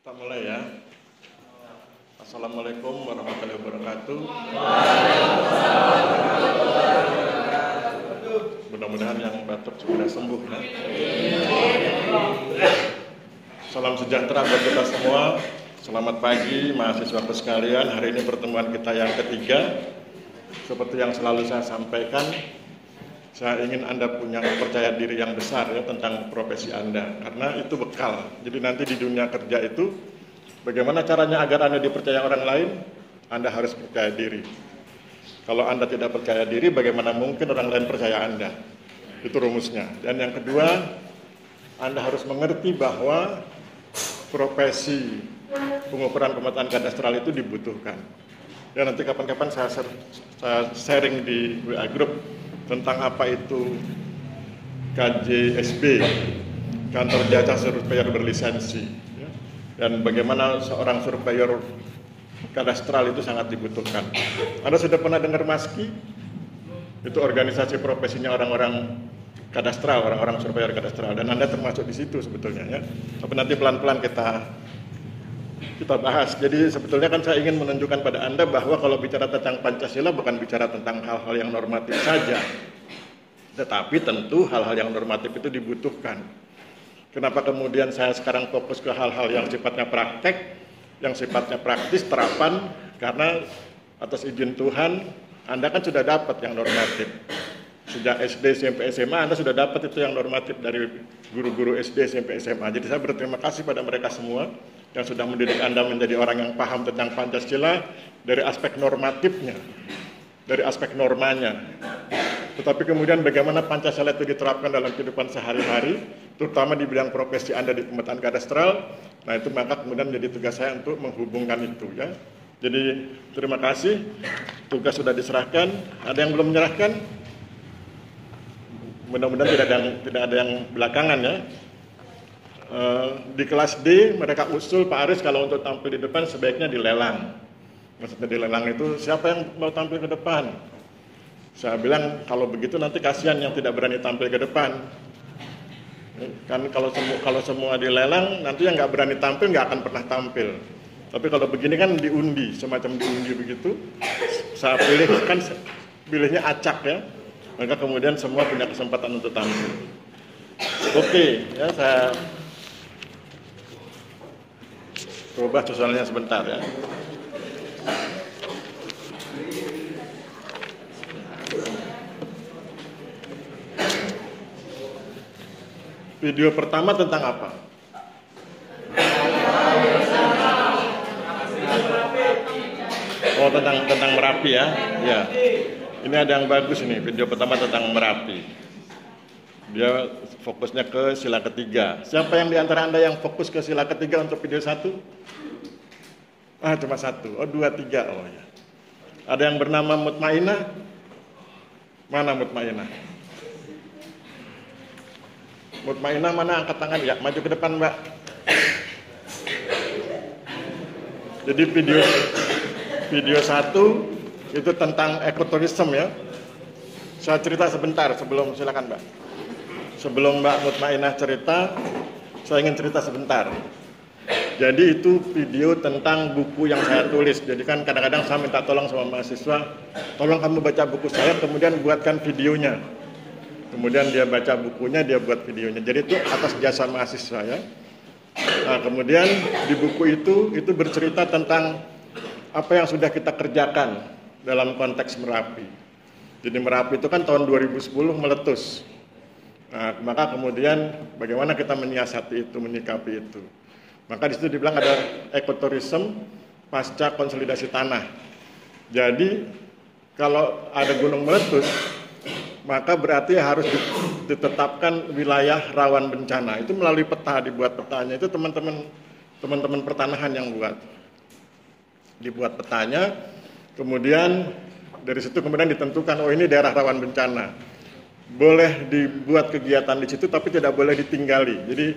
Kita mulai ya. Assalamualaikum warahmatullahi wabarakatuh. Mudah-mudahan yang batuk segera sembuh ya. Salam sejahtera buat kita semua. Selamat pagi mahasiswaku sekalian. Hari ini pertemuan kita yang ketiga. Seperti yang selalu saya sampaikan, saya ingin Anda punya percaya diri yang besar ya tentang profesi Anda, karena itu bekal. Jadi nanti di dunia kerja itu, bagaimana caranya agar Anda dipercaya orang lain? Anda harus percaya diri. Kalau Anda tidak percaya diri, bagaimana mungkin orang lain percaya Anda? Itu rumusnya. Dan yang kedua, Anda harus mengerti bahwa profesi pengukuran pemetaan kadastral itu dibutuhkan. Dan nanti kapan-kapan saya sharing di WA Group tentang apa itu KJSB, Kantor Jasa Surveyor Berlisensi, ya. Dan bagaimana seorang surveyor kadastral itu sangat dibutuhkan. Anda sudah pernah dengar MASKI? Itu organisasi profesinya orang-orang kadastral, orang-orang surveyor kadastral, dan Anda termasuk di situ sebetulnya ya. Tapi nanti pelan-pelan kita bahas. Jadi sebetulnya kan saya ingin menunjukkan pada Anda bahwa kalau bicara tentang Pancasila bukan bicara tentang hal-hal yang normatif saja. Tetapi tentu hal-hal yang normatif itu dibutuhkan. Kenapa kemudian saya sekarang fokus ke hal-hal yang sifatnya praktek, yang sifatnya praktis, terapan, karena atas izin Tuhan, Anda kan sudah dapat yang normatif. Sejak SD, SMP, SMA, Anda sudah dapat itu yang normatif dari guru-guru SD, SMP, SMA. Jadi saya berterima kasih pada mereka semua yang sudah mendidik Anda menjadi orang yang paham tentang Pancasila dari aspek normatifnya, dari aspek normanya. Tetapi kemudian bagaimana Pancasila itu diterapkan dalam kehidupan sehari-hari, terutama di bidang profesi Anda di pemetaan kadastral. Nah itu maka kemudian menjadi tugas saya untuk menghubungkan itu ya. Jadi terima kasih, tugas sudah diserahkan. Ada yang belum menyerahkan? Mudah-mudahan tidak ada yang belakangan ya. Di kelas D mereka usul Pak Aris kalau untuk tampil di depan sebaiknya dilelang. Maksudnya dilelang itu siapa yang mau tampil ke depan? Saya bilang kalau begitu nanti kasihan yang tidak berani tampil ke depan. Kan kalau semua dilelang nanti yang nggak berani tampil nggak akan pernah tampil. Tapi kalau begini kan diundi, semacam diundi begitu. Saya pilih kan pilihnya acak ya. Maka kemudian semua punya kesempatan untuk tampil. Oke, ya saya ubah susunannya sebentar ya. Video pertama tentang apa? Oh, tentang Merapi ya. Ya. Ini ada yang bagus nih, video pertama tentang Merapi. Dia fokusnya ke sila ketiga. Siapa yang di antara Anda yang fokus ke sila ketiga untuk video 1? Cuma 1. Oh, 2, 3. Oh ya. Ada yang bernama Mutmainah? Mana Mutmainah? Mutmainah mana, angkat tangan ya, maju ke depan Mbak. Jadi video 1 itu tentang ekoturisme ya. Saya cerita sebentar sebelum, silakan Mbak. Sebelum Mbak Mutmainah cerita, saya ingin cerita sebentar. Jadi itu video tentang buku yang saya tulis. Jadi kan kadang-kadang saya minta tolong sama mahasiswa, tolong kamu baca buku saya, kemudian buatkan videonya. Kemudian dia baca bukunya, dia buat videonya. Jadi itu atas jasa mahasiswa ya. Nah kemudian di buku itu bercerita tentang apa yang sudah kita kerjakan dalam konteks Merapi. Jadi Merapi itu kan tahun 2010 meletus. Nah, maka kemudian bagaimana kita menyiasati itu, menyikapi itu. Maka di situ dibilang ada ekoturisme pasca konsolidasi tanah. Jadi kalau ada gunung meletus, maka berarti harus ditetapkan wilayah rawan bencana. Itu melalui peta, dibuat petanya. Itu teman-teman pertanahan yang dibuat petanya. Kemudian dari situ kemudian ditentukan, oh ini daerah rawan bencana. Boleh dibuat kegiatan di situ, tapi tidak boleh ditinggali. Jadi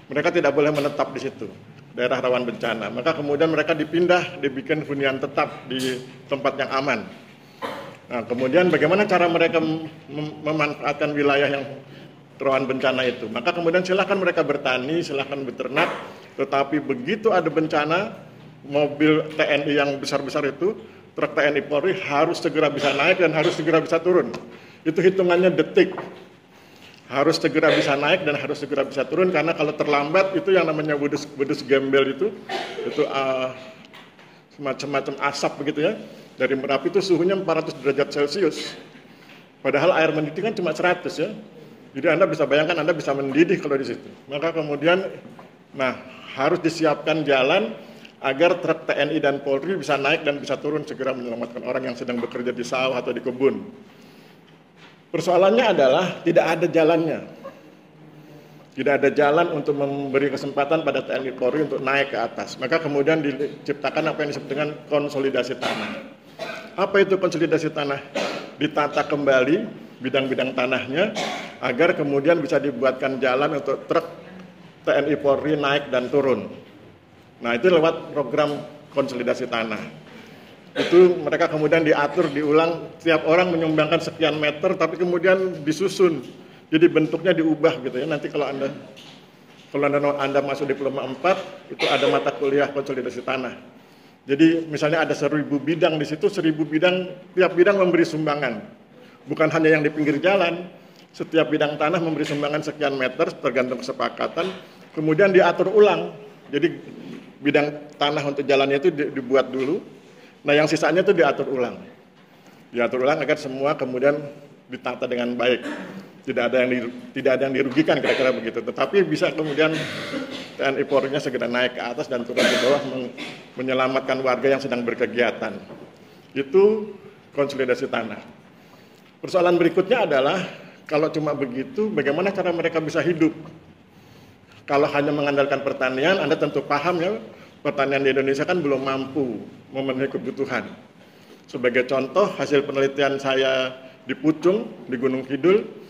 mereka tidak boleh menetap di situ, daerah rawan bencana. Maka kemudian mereka dipindah, dibikin hunian tetap di tempat yang aman. Nah, kemudian bagaimana cara mereka memanfaatkan wilayah yang rawan bencana itu? Maka kemudian silakan mereka bertani, silakan beternak, Tetapi begitu ada bencana, mobil TNI yang besar-besar itu, truk TNI Polri harus segera bisa naik dan harus segera bisa turun. Itu hitungannya detik. Harus segera bisa naik dan harus segera bisa turun, karena kalau terlambat itu yang namanya wedus gembel itu semacam asap begitu ya. Dari Merapi itu suhunya 400 derajat Celcius. Padahal air mendidih kan cuma 100 ya. Jadi Anda bisa bayangkan Anda bisa mendidih kalau di situ. Maka kemudian harus disiapkan jalan agar truk TNI dan Polri bisa naik dan bisa turun segera menyelamatkan orang yang sedang bekerja di sawah atau di kebun. Persoalannya adalah tidak ada jalannya. Tidak ada jalan untuk memberi kesempatan pada TNI Polri untuk naik ke atas. Maka kemudian diciptakan apa yang disebut dengan konsolidasi tanah. Apa itu konsolidasi tanah? Ditata kembali bidang-bidang tanahnya agar kemudian bisa dibuatkan jalan untuk truk TNI Polri naik dan turun. Nah, itu lewat program konsolidasi tanah. Itu mereka kemudian diatur, diulang, setiap orang menyumbangkan sekian meter, tapi kemudian disusun. Jadi bentuknya diubah gitu ya. Nanti kalau Anda masuk diploma 4, itu ada mata kuliah konsolidasi tanah. Jadi misalnya ada 1000 bidang di situ, 1000 bidang, tiap bidang memberi sumbangan. Bukan hanya yang di pinggir jalan, setiap bidang tanah memberi sumbangan sekian meter tergantung kesepakatan, kemudian diatur ulang. Jadi bidang tanah untuk jalannya itu dibuat dulu, nah yang sisanya itu diatur ulang. Diatur ulang agar semua kemudian ditata dengan baik. Tidak ada yang dirugikan kira-kira begitu. Tetapi bisa kemudian TNI Polri-nya segera naik ke atas dan turun ke bawah menyelamatkan warga yang sedang berkegiatan. Itu konsolidasi tanah. Persoalan berikutnya adalah kalau cuma begitu, bagaimana cara mereka bisa hidup? Kalau hanya mengandalkan pertanian, Anda tentu paham ya, pertanian di Indonesia kan belum mampu memenuhi kebutuhan. Sebagai contoh, hasil penelitian saya di Pucung, di Gunung Kidul,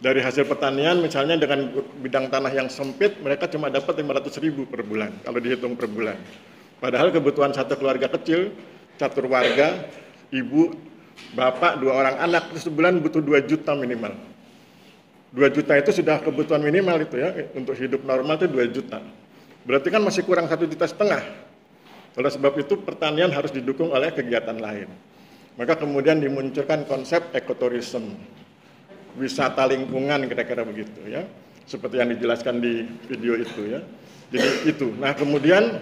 dari hasil pertanian misalnya dengan bidang tanah yang sempit, mereka cuma dapat 500.000 per bulan, kalau dihitung per bulan. Padahal kebutuhan satu keluarga kecil, catur warga, ibu, bapak, 2 orang anak, itu sebulan butuh 2 juta minimal. 2 juta itu sudah kebutuhan minimal itu ya, untuk hidup normal itu 2 juta. Berarti kan masih kurang 1,5 juta. Oleh sebab itu pertanian harus didukung oleh kegiatan lain. Maka kemudian dimunculkan konsep ekoturism, wisata lingkungan kira-kira begitu ya. Seperti yang dijelaskan di video itu ya. Jadi itu. Nah, kemudian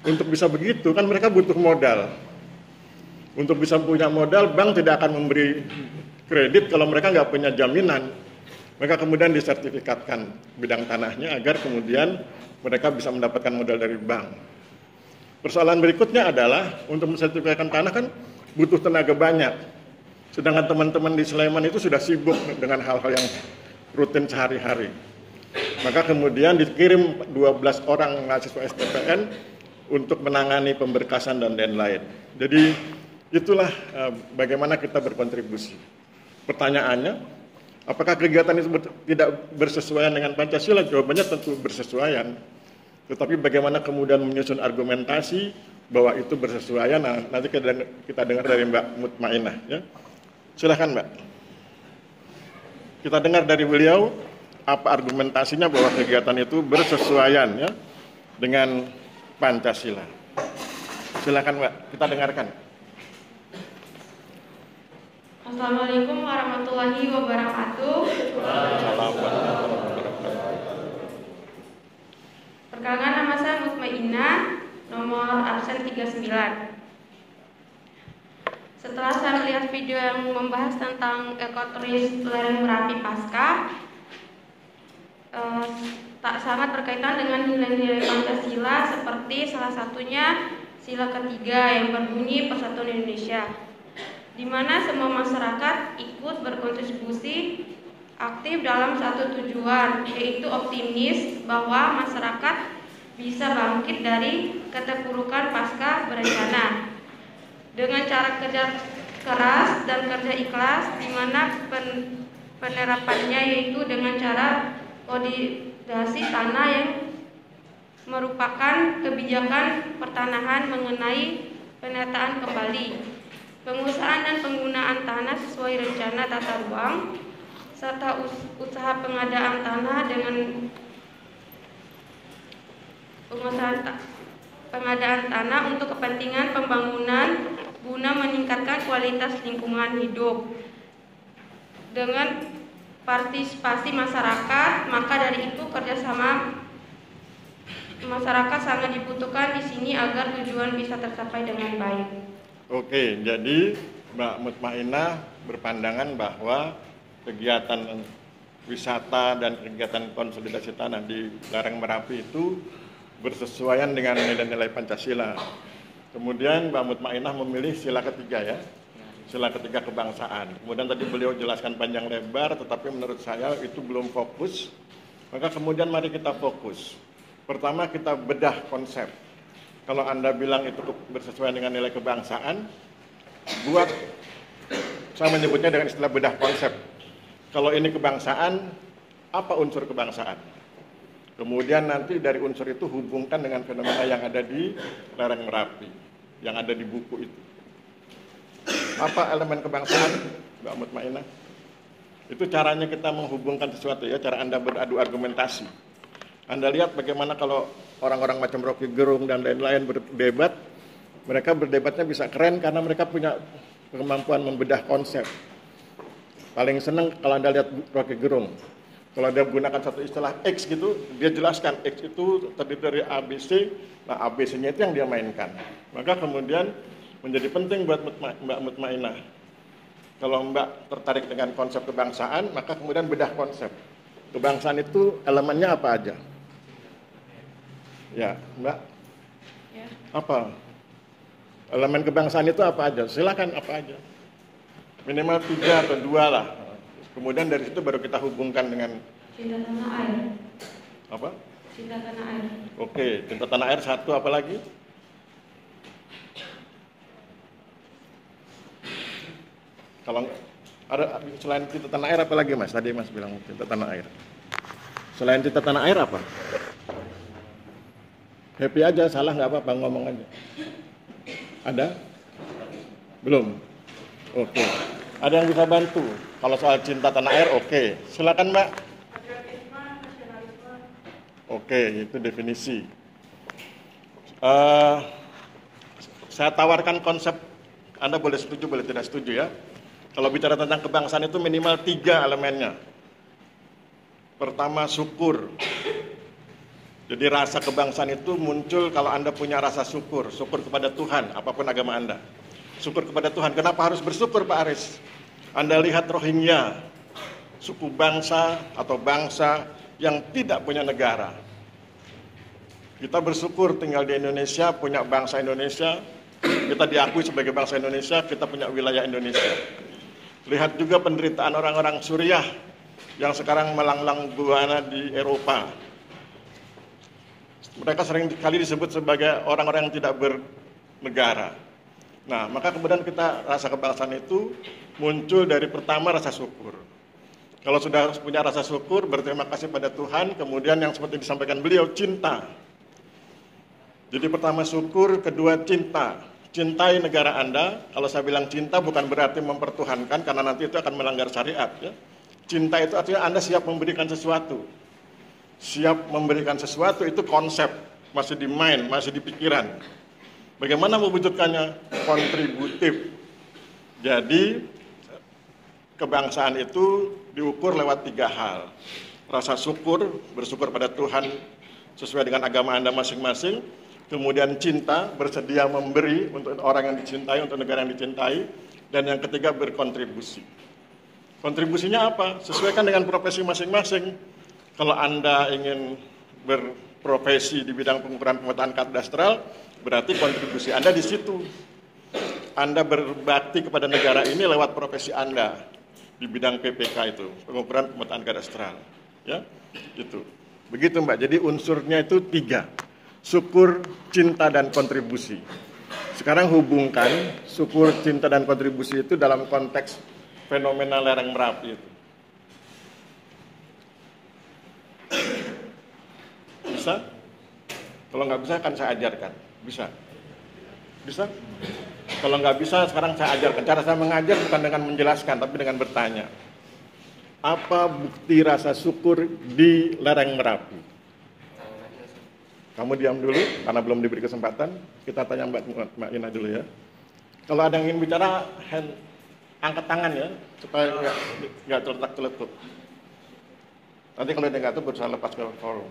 untuk bisa begitu kan mereka butuh modal. Untuk bisa punya modal, bank tidak akan memberi kredit kalau mereka nggak punya jaminan. Maka kemudian disertifikatkan bidang tanahnya agar kemudian mereka bisa mendapatkan modal dari bank. Persoalan berikutnya adalah untuk mensertifikatkan tanah kan butuh tenaga banyak. Sedangkan teman-teman di Sleman itu sudah sibuk dengan hal-hal yang rutin sehari-hari. Maka kemudian dikirim 12 orang mahasiswa STPN untuk menangani pemberkasan dan lain-lain. Jadi itulah bagaimana kita berkontribusi. Pertanyaannya, apakah kegiatan itu tidak bersesuaian dengan Pancasila? Jawabannya tentu bersesuaian. Tetapi bagaimana kemudian menyusun argumentasi bahwa itu bersesuaian, nah, nanti kita dengar dari Mbak Mutmainah. Ya. Silakan Mbak. Kita dengar dari beliau apa argumentasinya bahwa kegiatan itu bersesuaian ya dengan Pancasila. Silakan Mbak, kita dengarkan. Assalamualaikum warahmatullahi wabarakatuh. Perkenalkan, nama saya Mutmainah, nomor absen 39. Setelah saya melihat video yang membahas tentang ekoturism lereng Merapi Pasca, tak sangat berkaitan dengan nilai-nilai Pancasila, seperti salah satunya sila ketiga yang berbunyi Persatuan Indonesia, di mana semua masyarakat ikut berkontribusi aktif dalam satu tujuan, yaitu optimis bahwa masyarakat bisa bangkit dari keterpurukan pasca berencana dengan cara kerja keras dan kerja ikhlas, di mana penerapannya yaitu dengan cara konsolidasi tanah yang merupakan kebijakan pertanahan mengenai penataan kembali, pengusahaan dan penggunaan tanah sesuai rencana tata ruang, serta usaha pengadaan tanah dengan pengadaan tanah untuk kepentingan pembangunan guna meningkatkan kualitas lingkungan hidup. Dengan partisipasi masyarakat, maka dari itu kerjasama masyarakat sangat dibutuhkan di sini agar tujuan bisa tercapai dengan baik. Oke, jadi Mbak Mutmainah berpandangan bahwa kegiatan wisata dan kegiatan konsolidasi tanah di lereng Merapi itu bersesuaian dengan nilai-nilai Pancasila. Kemudian Mbak Mutmainah memilih sila ketiga ya, sila ketiga kebangsaan. Kemudian tadi beliau jelaskan panjang lebar, tetapi menurut saya itu belum fokus. Maka kemudian mari kita fokus. Pertama kita bedah konsep. Kalau Anda bilang itu bersesuaian dengan nilai kebangsaan, buat, saya menyebutnya dengan istilah bedah konsep. Kalau ini kebangsaan, apa unsur kebangsaan? Kemudian nanti dari unsur itu hubungkan dengan fenomena yang ada di lereng Merapi, yang ada di buku itu. Apa elemen kebangsaan, Mbak Mutmainah? Itu caranya kita menghubungkan sesuatu ya, cara Anda beradu argumentasi. Anda lihat bagaimana kalau orang-orang macam Rocky Gerung dan lain-lain berdebat, mereka berdebatnya bisa keren karena mereka punya kemampuan membedah konsep. Paling senang kalau Anda lihat Rocky Gerung. Kalau dia menggunakan satu istilah X gitu, dia jelaskan X itu terdiri dari ABC, nah ABC-nya itu yang dia mainkan. Maka kemudian menjadi penting buat Mbak Mutmainah. Kalau Mbak tertarik dengan konsep kebangsaan, maka kemudian bedah konsep. Kebangsaan itu elemennya apa aja? Ya, Mbak? Ya. Apa? Elemen kebangsaan itu apa aja? Silakan apa aja. Minimal 3 atau 2 lah. Kemudian dari situ baru kita hubungkan dengan Cinta tanah air. apa? Cinta tanah air. Oke, cinta tanah air satu, apa lagi? Kalau ada selain cinta tanah air apa lagi Mas? Tadi Mas bilang cinta tanah air. Selain cinta tanah air apa? Happy aja, salah nggak apa-apa, ngomong aja. Ada? Belum? Oke. Ada yang bisa bantu? Kalau soal cinta tanah air, oke. Silakan Mbak. Oke, itu definisi. Saya tawarkan konsep, Anda boleh setuju, boleh tidak setuju ya. Kalau bicara tentang kebangsaan itu minimal 3 elemennya. Pertama, syukur. Jadi rasa kebangsaan itu muncul kalau Anda punya rasa syukur. Syukur kepada Tuhan, apapun agama Anda. Syukur kepada Tuhan. Kenapa harus bersyukur Pak Aris? Anda lihat Rohingya, suku bangsa atau bangsa yang tidak punya negara. Kita bersyukur tinggal di Indonesia, punya bangsa Indonesia. Kita diakui sebagai bangsa Indonesia, kita punya wilayah Indonesia. Lihat juga penderitaan orang-orang Suriah yang sekarang melanglang buana di Eropa. Mereka sering kali disebut sebagai orang-orang yang tidak bernegara. Nah, maka kemudian kita rasa kebangsaan itu muncul dari pertama rasa syukur. Kalau sudah punya rasa syukur, berterima kasih pada Tuhan, kemudian yang seperti disampaikan beliau, cinta. Jadi pertama syukur, kedua cinta. Cintai negara Anda. Kalau saya bilang cinta bukan berarti mempertuhankan, karena nanti itu akan melanggar syariat. Ya. Cinta itu artinya Anda siap memberikan sesuatu. Siap memberikan sesuatu itu konsep, masih di mind, masih di pikiran. Bagaimana mewujudkannya? Kontributif. Jadi kebangsaan itu diukur lewat 3 hal. Rasa syukur, bersyukur pada Tuhan sesuai dengan agama Anda masing-masing. Kemudian cinta, bersedia memberi untuk orang yang dicintai, untuk negara yang dicintai. Dan yang ketiga, berkontribusi. Kontribusinya apa? Sesuaikan dengan profesi masing-masing. Kalau Anda ingin berprofesi di bidang pengukuran pemetaan kadastral, berarti kontribusi Anda di situ. Anda berbakti kepada negara ini lewat profesi Anda di bidang PPK itu, pengukuran pemetaan kadastral. Ya, itu. Begitu Mbak. Jadi unsurnya itu 3. Syukur, cinta, dan kontribusi. Sekarang hubungkan syukur, cinta, dan kontribusi itu dalam konteks fenomena lereng Merapi itu. Bisa? Kalau nggak bisa kan saya ajarkan. Bisa? Bisa? Kalau nggak bisa sekarang saya ajarkan. Cara saya mengajar bukan dengan menjelaskan, tapi dengan bertanya. Apa bukti rasa syukur di lereng Merapi? Kamu diam dulu, karena belum diberi kesempatan. Kita tanya Mbak Ina dulu ya. Kalau ada yang ingin bicara, angkat tangan ya, supaya nggak terletak-terletuk. Nanti kalau dia nggak tahu, berusaha lepas ke forum.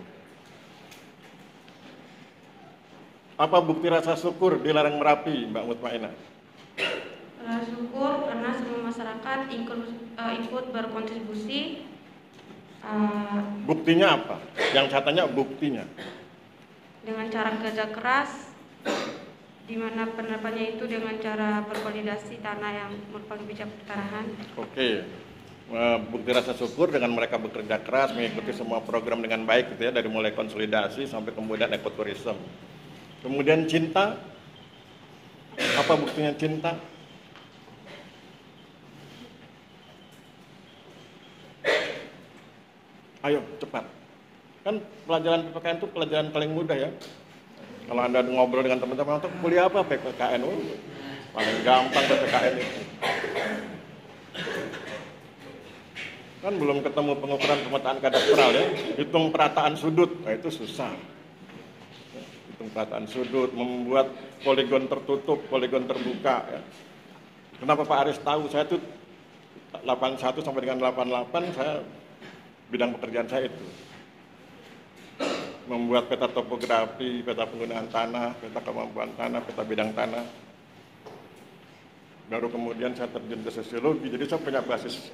Apa bukti rasa syukur di lereng Merapi, Mbak Mutmainah? Rasa syukur karena semua masyarakat ikut berkontribusi. Buktinya apa? Yang saya tanya buktinya. Dengan cara kerja keras, di mana penerapannya itu dengan cara bervalidasi tanah yang merupakan bijak pertanahan. Oke, bukti rasa syukur dengan mereka bekerja keras, mengikuti semua program dengan baik gitu ya, dari mulai konsolidasi sampai kemudian ekoturism. Kemudian cinta, apa buktinya cinta? Ayo cepat. Kan pelajaran PPKN itu pelajaran paling mudah ya. Kalau Anda ngobrol dengan teman-teman, untuk kuliah apa PPKN? Paling gampang PPKN itu. Kan belum ketemu pengukuran pemetaan kadastral ya. Hitung perataan sudut, nah itu susah. Hitung perataan sudut, membuat poligon tertutup, poligon terbuka ya. Kenapa Pak Aris tahu? Saya tuh 81 sampai dengan 88 saya bidang pekerjaan saya itu. Membuat peta topografi, peta penggunaan tanah, peta kemampuan tanah, peta bidang tanah. Baru kemudian saya terjun ke sosiologi, jadi saya punya basis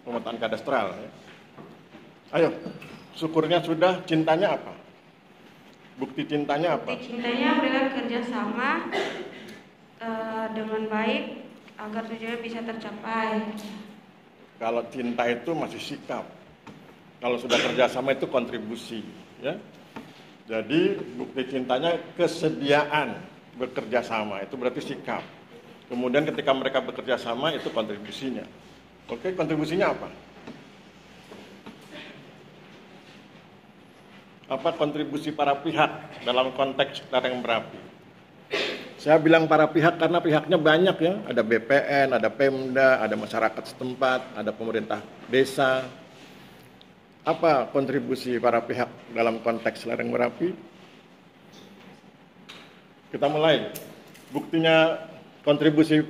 pemetaan kadastral. Ya. Ayo, syukurnya sudah, cintanya apa? Bukti cintanya apa? Bukti cintanya mereka kerjasama dengan baik agar tujuannya bisa tercapai. Kalau cinta itu masih sikap. Kalau sudah kerjasama itu kontribusi. Ya. Jadi bukti cintanya kesediaan bekerja sama, itu berarti sikap. Kemudian ketika mereka bekerja sama itu kontribusinya. Oke, kontribusinya apa? Apa kontribusi para pihak dalam konteks lereng Merapi? Saya bilang para pihak karena pihaknya banyak ya. Ada BPN, ada Pemda, ada masyarakat setempat, ada pemerintah desa. Apa kontribusi para pihak dalam konteks lereng Merapi? Kita mulai. Buktinya kontribusi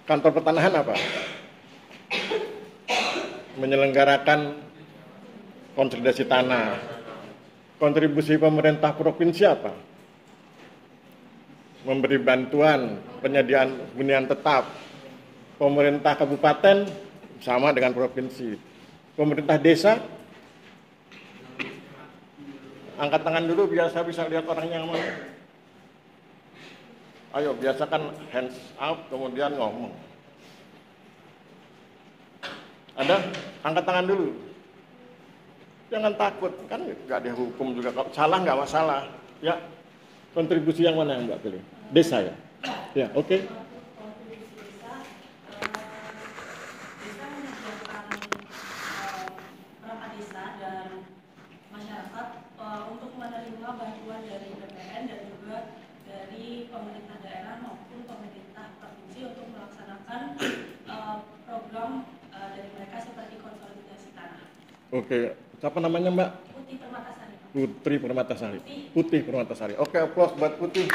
kantor pertanahan apa? Menyelenggarakan konsolidasi tanah. Kontribusi pemerintah provinsi apa? Memberi bantuan penyediaan hunian tetap. Pemerintah kabupaten sama dengan provinsi. Pemerintah desa, angkat tangan dulu biar saya bisa lihat orangnya yang mana. Ayo, biasakan hands up, kemudian ngomong. Ada? Angkat tangan dulu. Jangan takut, kan nggak dihukum juga. Kalau salah nggak masalah. Ya, kontribusi yang mana yang Mbak pilih? Desa ya? Ya, oke. Oke, siapa namanya Mbak? Putih Permatasari. Putri Permatasari. Putih Permatasari. Oke, aplaus buat Putih.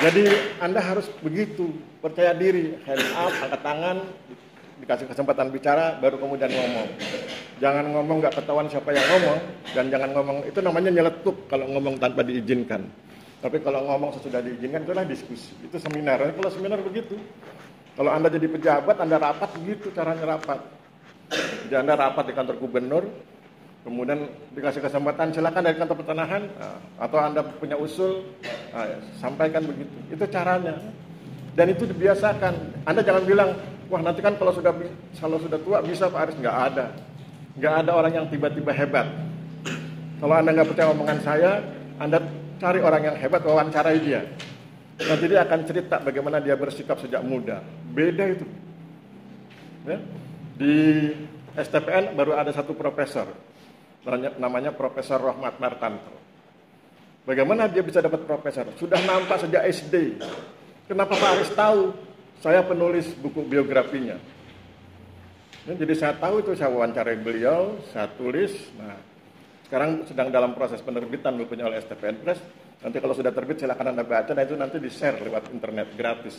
Jadi Anda harus begitu, percaya diri, hand up, angkat tangan, dikasih kesempatan bicara, baru kemudian ngomong. Jangan ngomong nggak ketahuan siapa yang ngomong, dan jangan ngomong, itu namanya nyeletuk kalau ngomong tanpa diizinkan. Tapi kalau ngomong sesudah diizinkan, itulah diskusi. Itu seminar. Kalau seminar begitu. Kalau Anda jadi pejabat, Anda rapat begitu caranya rapat. Jadi Anda rapat di kantor gubernur, kemudian dikasih kesempatan silakan dari kantor pertanahan, atau Anda punya usul, sampaikan begitu. Itu caranya. Dan itu dibiasakan. Anda jangan bilang, wah nanti kan kalau sudah tua bisa Pak Aris. Nggak ada. Nggak ada orang yang tiba-tiba hebat. Kalau Anda nggak percaya omongan saya, Anda cari orang yang hebat, wawancarai dia. Nanti dia akan cerita bagaimana dia bersikap sejak muda. Beda itu. Ya. Di STPN baru ada satu profesor, namanya Profesor Rohmat Martanto. Bagaimana dia bisa dapat profesor? Sudah nampak sejak SD. Kenapa Pak Aris tahu? Saya penulis buku biografinya. Ya, jadi saya tahu itu, saya wawancarai beliau, saya tulis. Nah, Sekarang sedang dalam proses penerbitan bukunya oleh STPN Press. Nanti kalau sudah terbit silakan Anda baca, dan itu nanti di-share lewat internet gratis.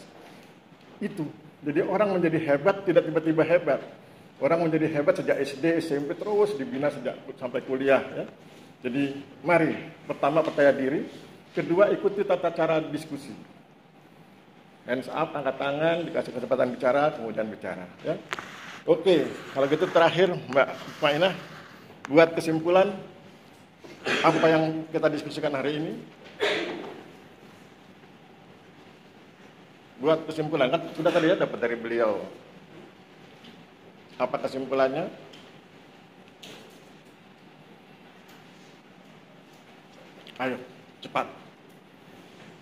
Itu. Jadi orang menjadi hebat tidak tiba-tiba hebat. Orang menjadi hebat sejak SD, SMP, terus dibina sejak sampai kuliah. Ya. Jadi mari, pertama percaya diri, kedua ikuti tata cara diskusi. Hands up, angkat tangan, dikasih kesempatan bicara, kemudian bicara. Ya. Oke, kalau gitu terakhir Mbak Mutmainah, buat kesimpulan apa yang kita diskusikan hari ini. Buat kesimpulan, kan sudah tadi ya dapat dari beliau. Apa kesimpulannya? Ayo, cepat.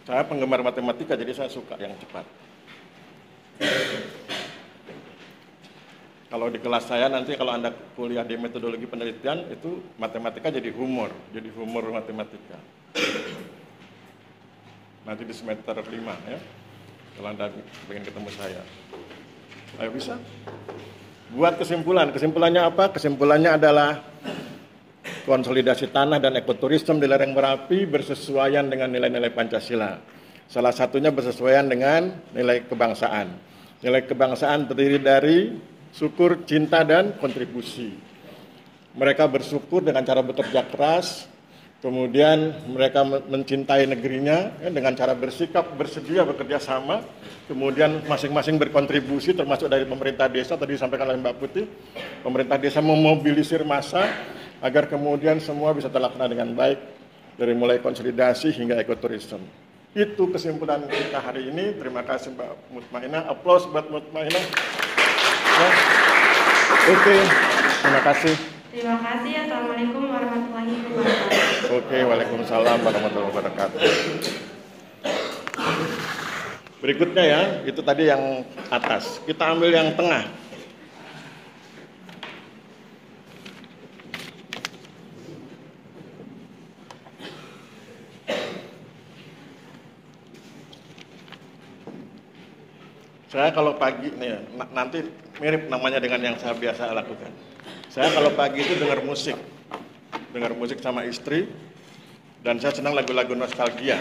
Saya penggemar matematika, jadi saya suka yang cepat. Kalau di kelas saya nanti kalau Anda kuliah di metodologi penelitian, itu matematika jadi humor matematika. Nanti di semester 5 ya. Kalau Anda ingin ketemu saya. Ayo bisa. Buat kesimpulannya apa? Kesimpulannya adalah konsolidasi tanah dan ekoturisme di lereng Merapi bersesuaian dengan nilai-nilai Pancasila. Salah satunya bersesuaian dengan nilai kebangsaan. Nilai kebangsaan terdiri dari syukur, cinta, dan kontribusi. Mereka bersyukur dengan cara bekerja keras, kemudian mereka mencintai negerinya dengan cara bersikap, bersedia bekerja sama, kemudian masing-masing berkontribusi termasuk dari pemerintah desa, tadi disampaikan oleh Mbak Putih, pemerintah desa memobilisir massa agar kemudian semua bisa terlaksana dengan baik, dari mulai konsolidasi hingga ekoturisme. Itu kesimpulan kita hari ini. Terima kasih Mbak Mutmainah. Aplaus buat Mutmainah. Ya. Oke, terima kasih. Terima kasih. Assalamualaikum warahmatullahi wabarakatuh. Oke, waalaikumsalam warahmatullahi wabarakatuh. Berikutnya ya, itu tadi yang atas. Kita ambil yang tengah. Saya kalau pagi nih, nanti mirip namanya dengan yang saya biasa lakukan. Saya kalau pagi itu dengar musik sama istri, dan saya senang lagu-lagu nostalgia.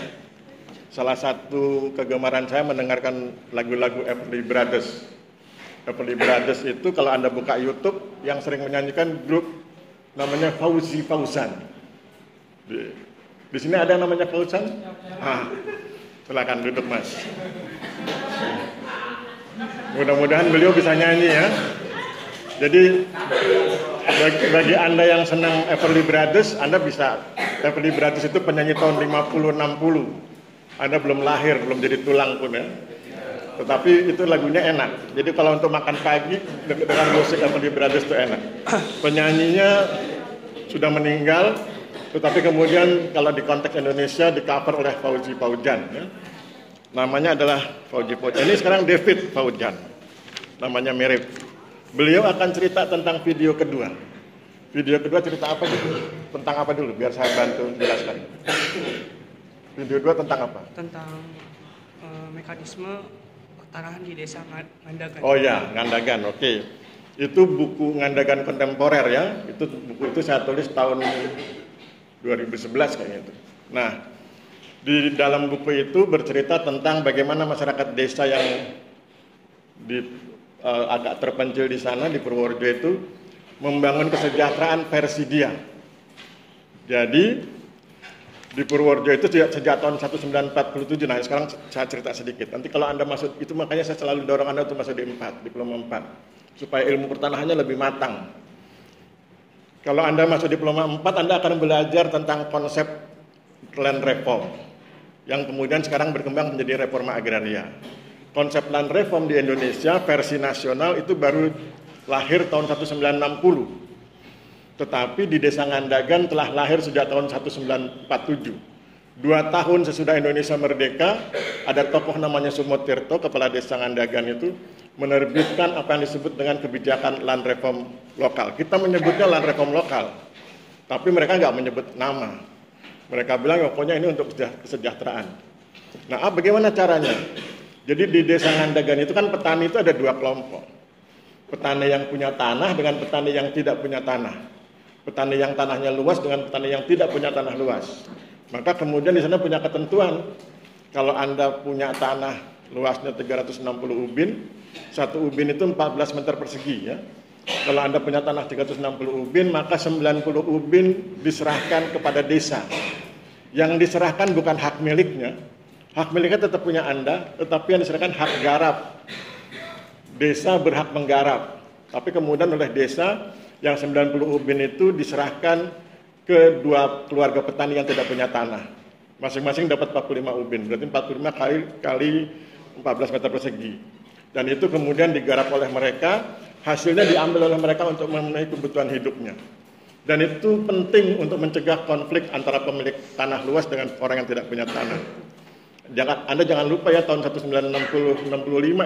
Salah satu kegemaran saya mendengarkan lagu-lagu Everly Brothers. Everly Brothers itu kalau Anda buka YouTube, yang sering menyanyikan grup namanya Fauzi Fauzan. Di sini ada yang namanya Fauzan? Silakan duduk Mas. Mudah-mudahan beliau bisa nyanyi ya. Jadi bagi Anda yang senang Everly Brothers, Anda bisa. Everly Brothers itu penyanyi tahun 50-60. Anda belum lahir, belum jadi tulang pun ya. Tetapi itu lagunya enak. Jadi kalau untuk makan pagi dengan musik Everly Brothers itu enak. Penyanyinya sudah meninggal, tetapi kemudian kalau di konteks Indonesia di cover oleh Fauzi Fauzan ya. Namanya adalah Fauzi Fauzan. Ini sekarang David Fauzan. Namanya mirip. Beliau akan cerita tentang video kedua. Video kedua cerita apa dulu? Tentang apa dulu? Biar saya bantu jelaskan. Video kedua tentang apa? Tentang mekanisme pertanahan di desa Ngandagan. Oh ya, Ngandagan. Oke. Itu buku Ngandagan kontemporer ya. Buku itu saya tulis tahun 2011 kayaknya itu. Nah, di dalam buku itu bercerita tentang bagaimana masyarakat desa yang agak terpencil di sana di Purworejo itu membangun kesejahteraan versi dia. Jadi di Purworejo itu sejak tahun 1947. Nah sekarang saya cerita sedikit. Nanti kalau Anda masuk itu, makanya saya selalu dorong Anda untuk masuk di diploma 4 supaya ilmu pertanahannya lebih matang. Kalau Anda masuk diploma 4, Anda akan belajar tentang konsep land reform yang kemudian sekarang berkembang menjadi reforma agraria. Konsep land reform di Indonesia versi nasional itu baru lahir tahun 1960. Tetapi di Desa Ngandagan telah lahir sejak tahun 1947. 2 tahun sesudah Indonesia merdeka, ada tokoh namanya Sumotirto, kepala Desa Ngandagan itu menerbitkan apa yang disebut dengan kebijakan land reform lokal. Kita menyebutnya land reform lokal, tapi mereka nggak menyebut nama. Mereka bilang pokoknya ini untuk kesejahteraan. Nah, bagaimana caranya? Jadi di Desa Ngandagan itu kan petani itu ada 2 kelompok. Petani yang punya tanah dengan petani yang tidak punya tanah. petani yang tanahnya luas dengan petani yang tidak punya tanah luas. Maka kemudian di sana punya ketentuan, kalau Anda punya tanah luasnya 360 ubin, satu ubin itu 14 meter persegi ya. Kalau Anda punya tanah 360 ubin, maka 90 ubin diserahkan kepada desa. Yang diserahkan bukan hak miliknya. Hak miliknya tetap punya Anda, tetapi yang diserahkan hak garap. Desa berhak menggarap. Tapi kemudian oleh desa, yang 90 ubin itu diserahkan ke dua keluarga petani yang tidak punya tanah. Masing-masing dapat 45 ubin, berarti 45 kali 14 meter persegi. Dan itu kemudian digarap oleh mereka, hasilnya diambil oleh mereka untuk memenuhi kebutuhan hidupnya. Dan itu penting untuk mencegah konflik antara pemilik tanah luas dengan orang yang tidak punya tanah. Anda jangan lupa ya, tahun 1965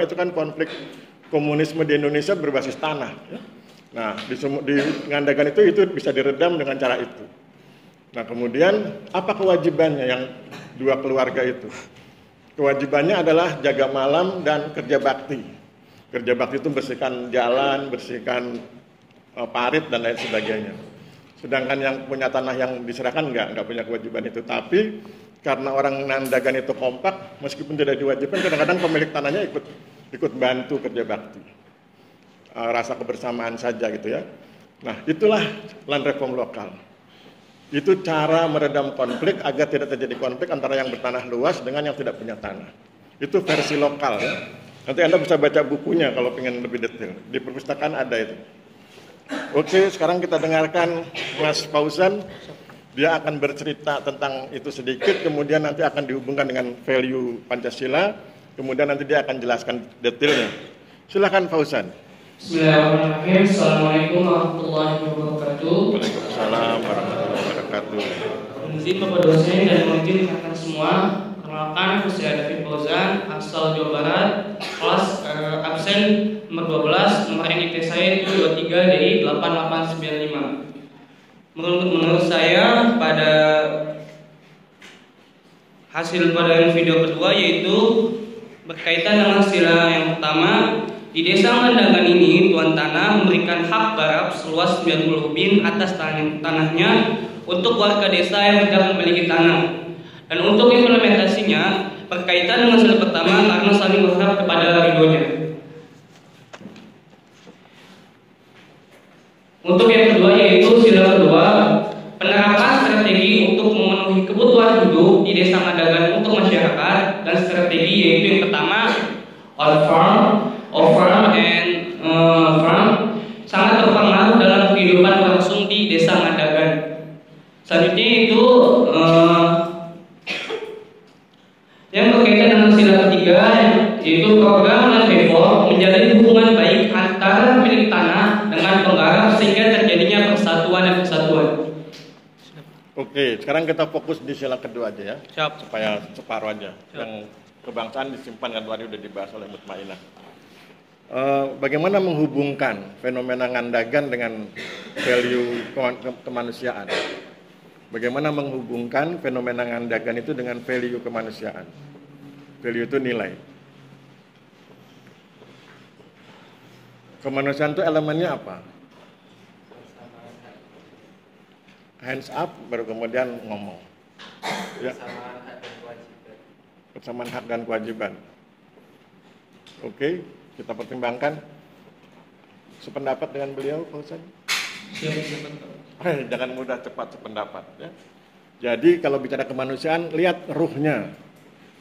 itu kan konflik komunisme di Indonesia berbasis tanah. Ya. Nah, di Ngandagan itu bisa diredam dengan cara itu. Nah, kemudian apa kewajibannya yang dua keluarga itu? Kewajibannya adalah jaga malam dan kerja bakti. Kerja bakti itu bersihkan jalan, bersihkan parit dan lain sebagainya. Sedangkan yang punya tanah yang diserahkan nggak punya kewajiban itu. Tapi karena orang Ngandagan itu kompak, meskipun tidak diwajibkan, kadang-kadang pemilik tanahnya ikut bantu kerja bakti. Rasa kebersamaan saja gitu ya. Nah, itulah land reform lokal. Itu cara meredam konflik agar tidak terjadi konflik antara yang bertanah luas dengan yang tidak punya tanah. Itu versi lokal ya. Nanti Anda bisa baca bukunya kalau ingin lebih detail. Di perpustakaan ada itu. Oke, sekarang kita dengarkan Mas Fauzan. Dia akan bercerita tentang itu sedikit, kemudian nanti akan dihubungkan dengan value Pancasila, kemudian nanti dia akan jelaskan detailnya. Silakan Fauzan. Bismillahirrahmanirrahim. Assalamualaikum warahmatullahi wabarakatuh. Waalaikumsalam warahmatullahi wabarakatuh. Izin Bapak dosen dan izin rekan semua. Perkenalkan, saya David Fauzan, asal Jawa Barat, kelas absen nomor 12, nomor NIP saya itu 23 dari 8895. Menurut saya pada hasil pada video kedua yaitu berkaitan dengan sila yang pertama. Di desa Ngandagan ini, tuan tanah memberikan hak garap seluas 90 ubin atas tanahnya untuk warga desa yang tidak memiliki tanah. Dan untuk implementasinya berkaitan dengan sila pertama karena saling berharap kepada ridhonya. Untuk yang kedua yaitu sila kedua, penerapan strategi untuk memenuhi kebutuhan hidup di desa Ngandagan untuk masyarakat, dan strategi yaitu yang pertama farm and farm sangat berpengaruh dalam kehidupan langsung di desa Ngandagan. Selanjutnya itu yang berkaitan dengan sila ketiga yaitu program land reform menjalin hubungan baik antara pemilik tanah dengan penggarap sehingga terjadinya persatuan dan kesatuan. Oke, sekarang kita fokus di sila kedua aja ya. Siap. Supaya separuh aja. Siap. Yang kebangsaan disimpan kan tadi udah dibahas oleh Mutmainah. Bagaimana menghubungkan fenomena Ngandagan dengan value kemanusiaan? Bagaimana menghubungkan fenomena Ngandagan itu dengan value kemanusiaan? Value itu nilai. Kemanusiaan itu elemennya apa? Hands up, baru kemudian ngomong. Ya. Persamaan hak dan kewajiban. Oke, kita pertimbangkan. Sependapat dengan beliau, Pak Ustaz? Jangan mudah cepat sependapat. Ya. Jadi kalau bicara kemanusiaan, lihat ruhnya.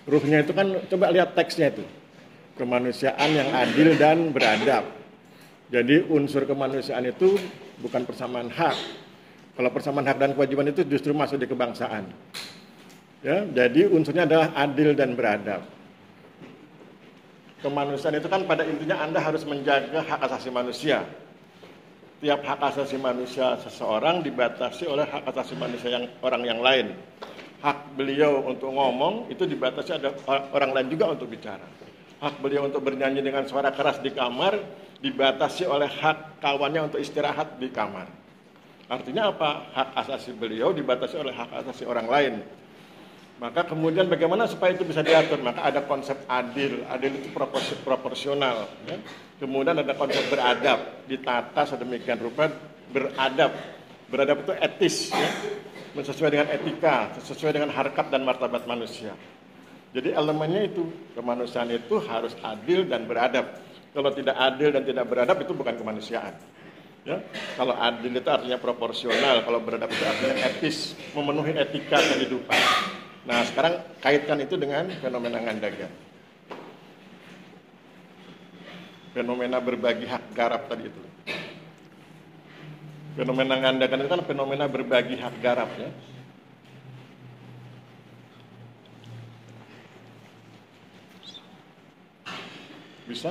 Ruhnya itu kan, coba lihat teksnya itu. Kemanusiaan yang adil dan beradab. Jadi unsur kemanusiaan itu bukan persamaan hak. Kalau persamaan hak dan kewajiban itu justru masuk di kebangsaan. Ya, jadi unsurnya adalah adil dan beradab. Kemanusiaan itu kan pada intinya Anda harus menjaga hak asasi manusia. Tiap hak asasi manusia seseorang dibatasi oleh hak asasi manusia orang yang lain. Hak beliau untuk ngomong itu dibatasi ada orang lain juga untuk bicara. Hak beliau untuk bernyanyi dengan suara keras di kamar dibatasi oleh hak kawannya untuk istirahat di kamar. Artinya apa? Hak asasi beliau dibatasi oleh hak asasi orang lain. Maka kemudian bagaimana supaya itu bisa diatur? Maka ada konsep adil. Adil itu proporsional. Ya. Kemudian ada konsep beradab. Ditata sedemikian rupa beradab. Beradab itu etis, ya. Sesuai dengan etika, sesuai dengan harkat dan martabat manusia. Jadi elemennya itu, kemanusiaan itu harus adil dan beradab. Kalau tidak adil dan tidak beradab itu bukan kemanusiaan. Ya, kalau adil itu artinya proporsional, kalau beradab itu artinya etis, memenuhi etika kehidupan. Nah, sekarang kaitkan itu dengan fenomena Ngandagan. Fenomena berbagi hak garap tadi itu. Fenomena Ngandagan itu kan fenomena berbagi hak garap, ya. Bisa?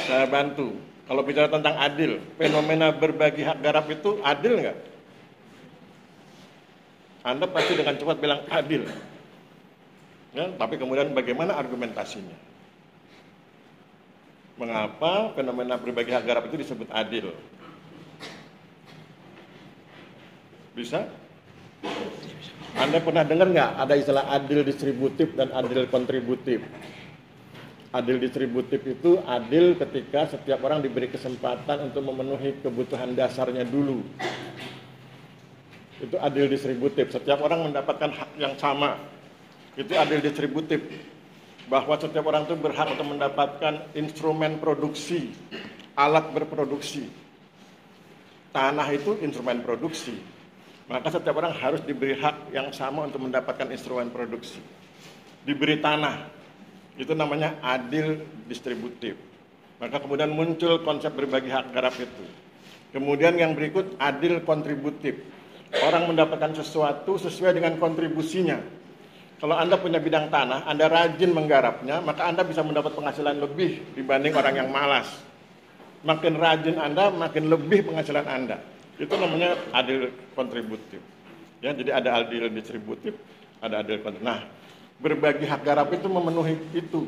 Saya bantu. Kalau bicara tentang adil, fenomena berbagi hak garap itu adil nggak? Anda pasti dengan cepat bilang adil. Ya, tapi kemudian bagaimana argumentasinya? Mengapa fenomena berbagi hak garap itu disebut adil? Bisa? Anda pernah dengar nggak ada istilah adil distributif dan adil kontributif? Adil distributif itu adil ketika setiap orang diberi kesempatan untuk memenuhi kebutuhan dasarnya dulu. Itu adil distributif, setiap orang mendapatkan hak yang sama. Itu adil distributif, bahwa setiap orang itu berhak untuk mendapatkan instrumen produksi, alat berproduksi. Tanah itu instrumen produksi, maka setiap orang harus diberi hak yang sama untuk mendapatkan instrumen produksi. Diberi tanah, itu namanya adil distributif. Maka kemudian muncul konsep berbagi hak garap itu. Kemudian yang berikut adil kontributif. Orang mendapatkan sesuatu sesuai dengan kontribusinya. Kalau Anda punya bidang tanah, Anda rajin menggarapnya, maka Anda bisa mendapat penghasilan lebih dibanding orang yang malas. Makin rajin Anda, makin lebih penghasilan Anda. Itu namanya adil kontributif. Ya, jadi ada adil distributif, ada adil kontributif. Nah, berbagi hak garap itu memenuhi itu.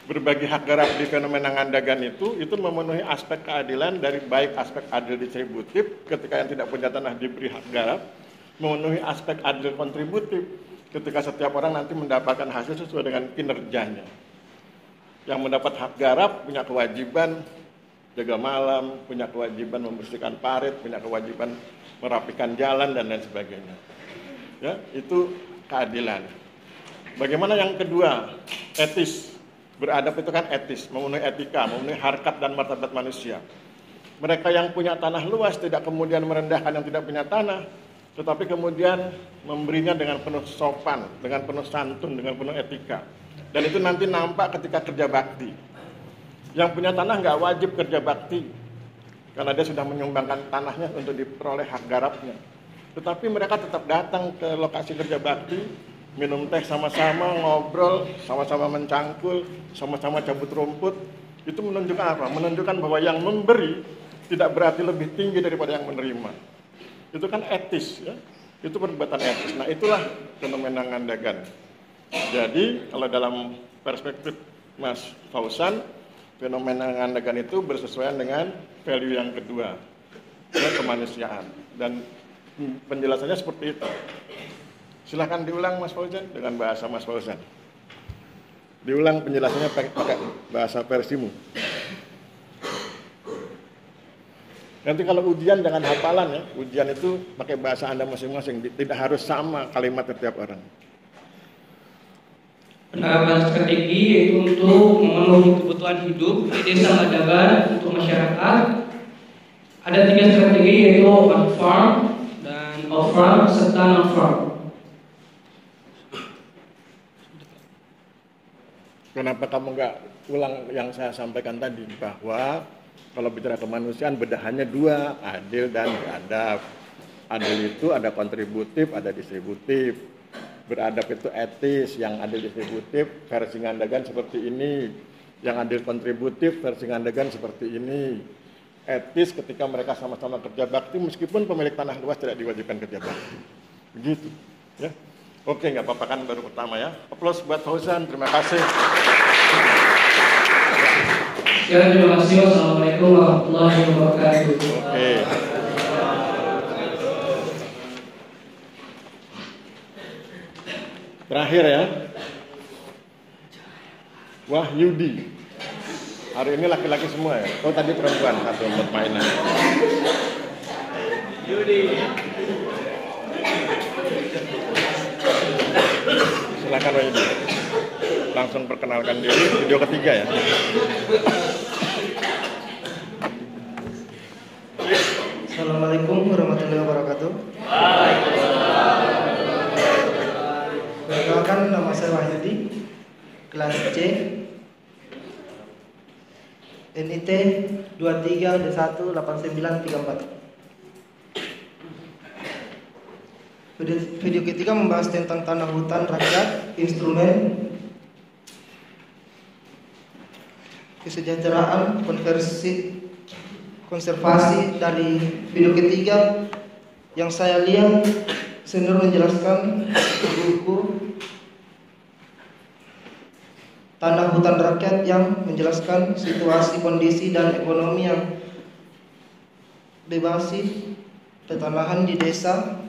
Berbagi hak garap di fenomena Ngandagan itu memenuhi aspek keadilan dari baik aspek adil distributif ketika yang tidak punya tanah diberi hak garap, memenuhi aspek adil kontributif ketika setiap orang nanti mendapatkan hasil sesuai dengan kinerjanya. Yang mendapat hak garap punya kewajiban jaga malam, punya kewajiban membersihkan parit, punya kewajiban merapikan jalan dan lain sebagainya. Ya, itu keadilan. Bagaimana yang kedua? Etis. Beradab itu kan etis, memenuhi etika, memenuhi harkat dan martabat manusia. Mereka yang punya tanah luas tidak kemudian merendahkan yang tidak punya tanah, tetapi kemudian memberinya dengan penuh sopan, dengan penuh santun, dengan penuh etika. Dan itu nanti nampak ketika kerja bakti. Yang punya tanah nggak wajib kerja bakti, karena dia sudah menyumbangkan tanahnya untuk diperoleh hak garapnya. Tetapi mereka tetap datang ke lokasi kerja bakti, minum teh sama-sama, ngobrol, sama-sama mencangkul, sama-sama cabut rumput. Itu menunjukkan apa? Menunjukkan bahwa yang memberi tidak berarti lebih tinggi daripada yang menerima. Itu kan etis, ya. Itu perbuatan etis. Nah, itulah fenomena Ngandagan. Jadi, kalau dalam perspektif Mas Fauzan, fenomena Ngandagan itu bersesuaian dengan value yang kedua, ya, kemanusiaan. Dan penjelasannya seperti itu. Silahkan diulang Mas Fauzan dengan bahasa Mas Fauzan. Diulang penjelasannya pakai bahasa versimu. Nanti kalau ujian jangan hafalan ya. Ujian itu pakai bahasa Anda masing-masing. Tidak harus sama kalimat setiap orang. Penerapan strategi yaitu untuk memenuhi kebutuhan hidup di desa Ngandagan untuk masyarakat. Ada 3 strategi yaitu on farm dan off farm serta non farm. Kenapa kamu nggak ulang yang saya sampaikan tadi, bahwa kalau bicara kemanusiaan bedahannya 2, adil dan beradab. Adil itu ada kontributif, ada distributif. Beradab itu etis, yang adil distributif versi Ngandagan seperti ini, yang adil kontributif versi Ngandagan seperti ini. Etis ketika mereka sama-sama kerja bakti meskipun pemilik tanah luas tidak diwajibkan kerja bakti. Begitu, ya. Oke, nggak apa-apa kan baru pertama ya. Aplaus buat Fauzan, terima kasih. Ya, terima kasih. Wassalamualaikum warahmatullahi wabarakatuh. Oke. Terakhir ya. Wahyudi. Hari ini laki-laki semua ya. Oh tadi perempuan satu Mutmainah. Silakan Wahyudi. Langsung perkenalkan diri, video ketiga ya. Assalamualaikum warahmatullahi wabarakatuh. Perkenalkan, nama saya Wahyudi, kelas C, NIT 23D18934. Video ketiga membahas tentang tanah hutan rakyat, instrumen, kesejahteraan, konservasi. Dari video ketiga yang saya lihat cenderung menjelaskan buku Tanah Hutan Rakyat yang menjelaskan situasi, kondisi, dan ekonomi yang berbasis pertanahan di desa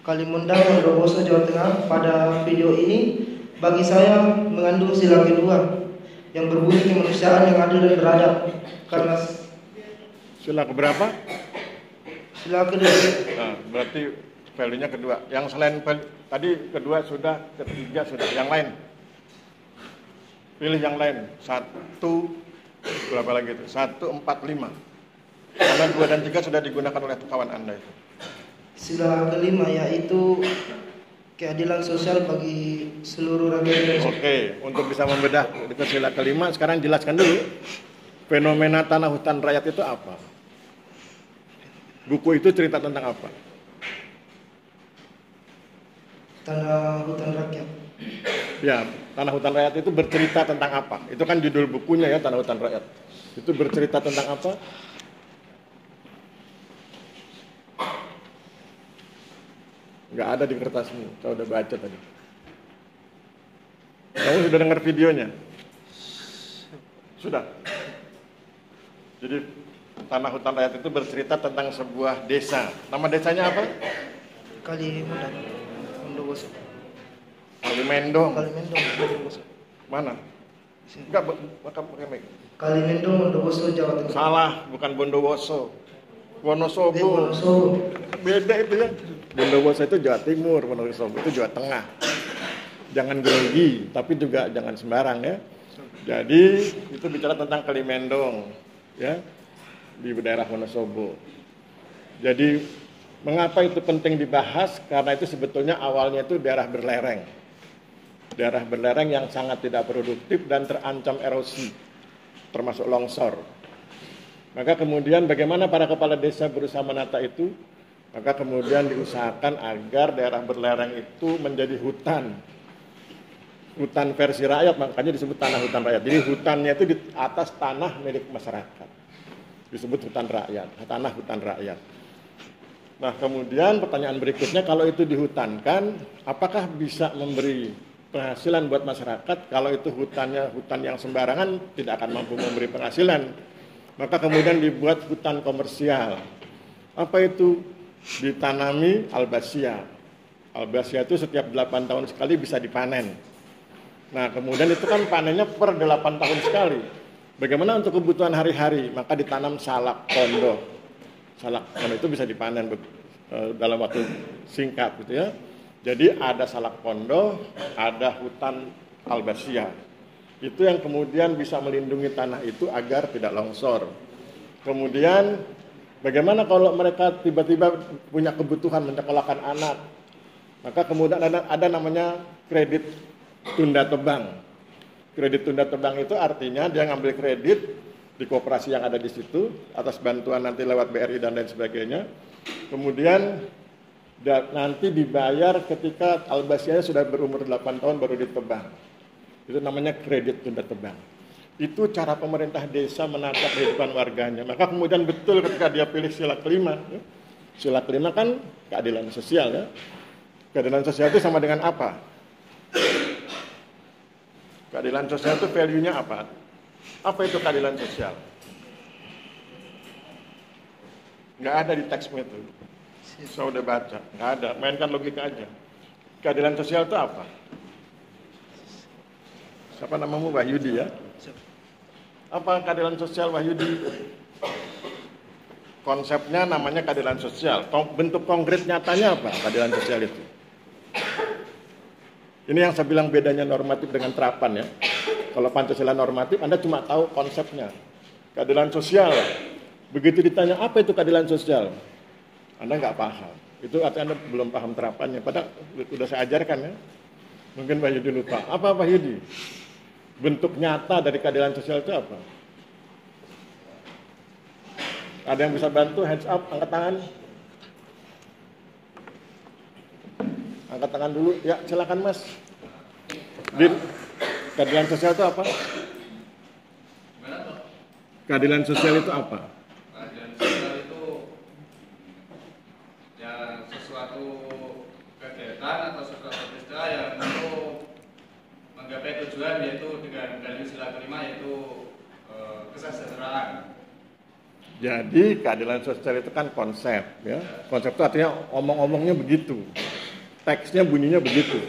Kalimundang, Bondowoso, Jawa Tengah. Pada video ini bagi saya mengandung sila kedua yang berbunyi kemanusiaan yang adil dan beradab. Karena Sila keberapa? sila kedua. Nah, berarti value-nya kedua. Yang selain tadi kedua sudah, ketiga sudah. Yang lain? Pilih yang lain. 1, berapa lagi itu? 1, 4, 5. Karena 2 dan 3 sudah digunakan oleh kawan Anda itu. Sila kelima yaitu keadilan sosial bagi seluruh rakyat Indonesia. Oke, untuk bisa membedah ke sila kelima, sekarang jelaskan dulu fenomena tanah hutan rakyat itu apa? Buku itu cerita tentang apa? Tanah hutan rakyat. Ya, tanah hutan rakyat itu bercerita tentang apa? Itu kan judul bukunya ya, Tanah Hutan Rakyat. Itu bercerita tentang apa? Nggak ada di kertasmu, saya udah baca tadi. Kamu sudah dengar videonya? Sudah? Jadi Tanah Hutan Rakyat itu bercerita tentang sebuah desa. Nama desanya apa? Kalimundang, Bondowoso. Kalimendong. Kalimendong, Bondowoso. Mana? Enggak, pakai mic. Kalimendong, Bondowoso, Jawa Tengah. Salah, bukan Bondowoso. Wonosobo. Wonosobo. Beda itu ya. Bondowoso itu Jawa Timur, Wonosobo itu Jawa Tengah. Jangan grogi, tapi juga jangan sembarang ya. Jadi itu bicara tentang Kalimendong, ya, di daerah Wonosobo. Jadi mengapa itu penting dibahas? Karena itu sebetulnya awalnya itu daerah berlereng. Daerah berlereng yang sangat tidak produktif dan terancam erosi, termasuk longsor. Maka kemudian bagaimana para kepala desa berusaha menata itu? Maka kemudian diusahakan agar daerah berlereng itu menjadi hutan. Hutan versi rakyat, makanya disebut tanah hutan rakyat. Jadi hutannya itu di atas tanah milik masyarakat. Disebut hutan rakyat, tanah hutan rakyat. Nah kemudian pertanyaan berikutnya, kalau itu dihutankan, apakah bisa memberi penghasilan buat masyarakat? Kalau itu hutannya hutan yang sembarangan, tidak akan mampu memberi penghasilan. Maka kemudian dibuat hutan komersial. Apa itu? Ditanami albasia. Albasia itu setiap 8 tahun sekali bisa dipanen. Nah kemudian itu kan panennya per 8 tahun sekali. Bagaimana untuk kebutuhan hari-hari? Maka ditanam salak pondo. Salak pondo itu bisa dipanen dalam waktu singkat gitu ya. Jadi ada salak pondo, ada hutan albasia. Itu yang kemudian bisa melindungi tanah itu agar tidak longsor. Kemudian bagaimana kalau mereka tiba-tiba punya kebutuhan menyekolahkan anak? Maka kemudian ada namanya kredit tunda tebang. Kredit tunda tebang itu artinya dia ngambil kredit di koperasi yang ada di situ atas bantuan nanti lewat BRI dan lain sebagainya. Kemudian nanti dibayar ketika albasianya sudah berumur 8 tahun baru ditebang. Itu namanya kredit tunda tebang. Itu cara pemerintah desa menata kehidupan warganya. Maka kemudian betul ketika dia pilih sila kelima. Ya. Sila kelima kan keadilan sosial ya. Keadilan sosial itu sama dengan apa? Keadilan sosial itu value-nya apa? Apa itu keadilan sosial? Nggak ada di teksmu itu. Saya udah baca, nggak ada. Mainkan logika aja. Keadilan sosial itu apa? Siapa namamu? Wahyudi ya? Apa keadilan sosial Wahyudi? konsepnya namanya keadilan sosial. Bentuk konkret nyatanya apa keadilan sosial itu? Ini yang saya bilang bedanya normatif dengan terapan ya. Kalau Pancasila normatif, Anda cuma tahu konsepnya. Keadilan sosial, begitu ditanya apa itu keadilan sosial, Anda nggak paham. Itu artinya Anda belum paham terapannya. Padahal sudah saya ajarkan ya. Mungkin Pak Yudi lupa. Apa Pak Yudi? Bentuk nyata dari keadilan sosial itu apa? Ada yang bisa bantu? Hands up, angkat tangan. Angkat tangan dulu. Ya, silakan Mas. Keadilan sosial itu apa? Keadilan sosial itu apa? Keadilan sosial itu ya sesuatu kegiatan atau sesuatu peristiwa yang untuk menggapai tujuan yaitu dengan dalil sila kelima yaitu kesejahteraan. Jadi keadilan sosial itu kan konsep ya. Konsep itu artinya omong-omongnya begitu. Teksnya bunyinya begitu.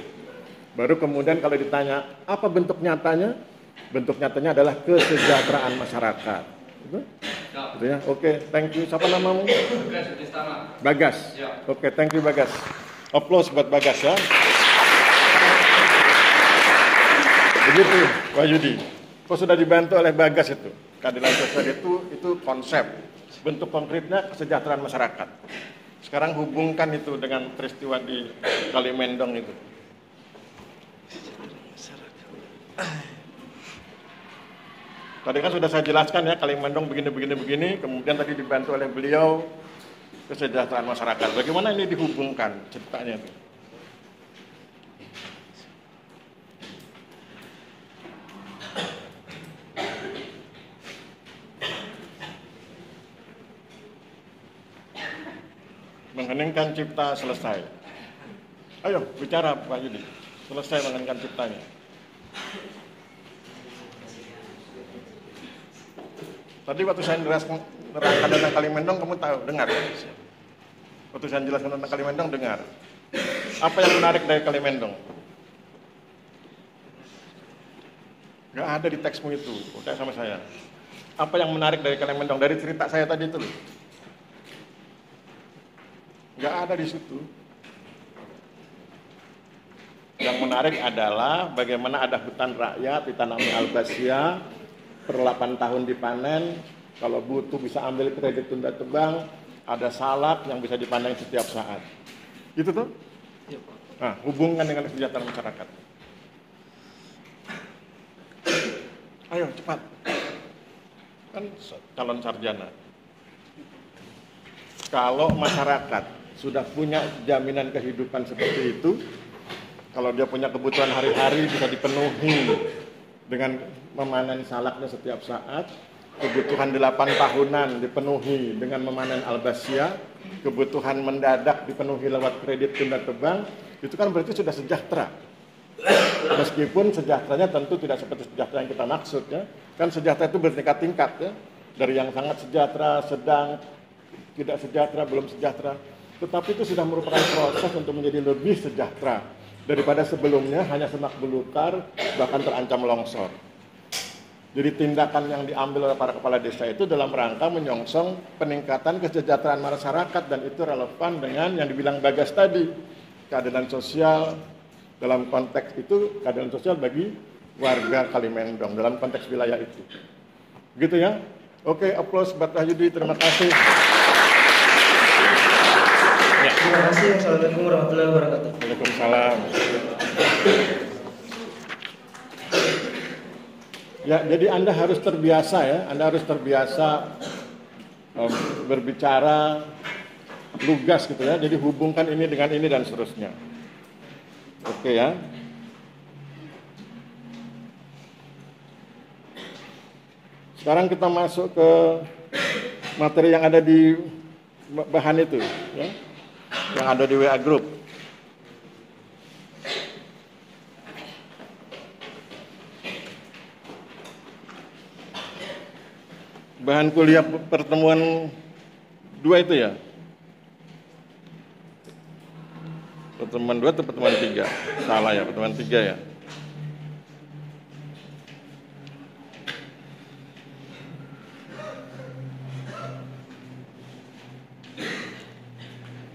Baru kemudian kalau ditanya apa bentuk nyatanya? Bentuk nyatanya adalah kesejahteraan masyarakat. Gitu? Gitu ya. Oke, thank you. Siapa namamu? Bagas Yudhistama. Bagas. Ya. Oke, thank you Bagas. Applause buat Bagas ya. Begitu, Pak Yudi. Kok sudah dibantu oleh Bagas itu? Keadilan sosial itu konsep. Bentuk konkretnya kesejahteraan masyarakat. Sekarang hubungkan itu dengan peristiwa di Kalimendong itu. Tadi kan sudah saya jelaskan ya, Kalimendong begini, kemudian tadi dibantu oleh beliau kesejahteraan masyarakat. Bagaimana ini dihubungkan ceritanya itu? Mengheningkan cipta selesai. Ayo bicara Pak Yudi. Selesai mengheningkan ciptanya. Tadi waktu saya nerangkan tentang Kalimendong, kamu tahu, dengar. Waktu saya jelaskan tentang Kalimendong, dengar. Apa yang menarik dari Kalimendong? Gak ada di teksmu itu, percaya sama saya. Apa yang menarik dari Kalimendong? Dari cerita saya tadi itu loh. Gak ada di situ. Yang menarik adalah bagaimana ada hutan rakyat ditanami albasia, per 8 tahun dipanen, kalau butuh bisa ambil kredit tunda tebang, ada salak yang bisa dipanen setiap saat. Gitu tuh? Nah, hubungkan dengan kesejahteraan masyarakat. Ayo cepat. Kan calon sarjana. Kalau masyarakat sudah punya jaminan kehidupan seperti itu, kalau dia punya kebutuhan hari-hari bisa dipenuhi dengan memanen salaknya setiap saat, kebutuhan 8 tahunan dipenuhi dengan memanen albasia, kebutuhan mendadak dipenuhi lewat kredit tunda tebang, itu kan berarti sudah sejahtera. Meskipun sejahteranya tentu tidak seperti sejahtera yang kita maksud ya. Kan sejahtera itu bertingkat-tingkat ya. Dari yang sangat sejahtera, sedang, tidak sejahtera, belum sejahtera. Tetapi itu sudah merupakan proses untuk menjadi lebih sejahtera daripada sebelumnya hanya semak belukar, bahkan terancam longsor. Jadi tindakan yang diambil oleh para kepala desa itu dalam rangka menyongsong peningkatan kesejahteraan masyarakat, dan itu relevan dengan yang dibilang Bagas tadi, keadilan sosial dalam konteks itu, keadilan sosial bagi warga Kalimendong dalam konteks wilayah itu. Gitu ya? Oke, applause buat Pak Yudi, terima kasih. Ya. Terima kasih. Assalamualaikum warahmatullahi wabarakatuh. Waalaikumsalam. Ya, jadi Anda harus terbiasa ya, Anda harus terbiasa berbicara lugas gitu ya. Jadi hubungkan ini dengan ini dan seterusnya. Oke ya. Sekarang kita masuk ke materi yang ada di bahan itu ya. Yang ada di WA Group. Bahan kuliah pertemuan 2 itu ya? Pertemuan 2 atau pertemuan 3? Salah ya, pertemuan 3 ya.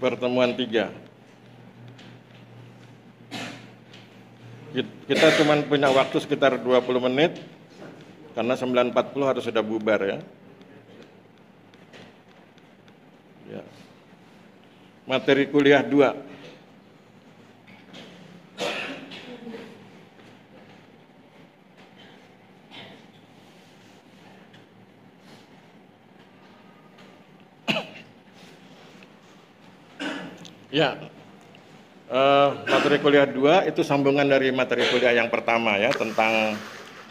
pertemuan 3. Kita cuma punya waktu sekitar 20 menit, karena 9.40 harus sudah bubar ya. Materi kuliah 2. Ya, materi kuliah 2 itu sambungan dari materi kuliah yang pertama ya, tentang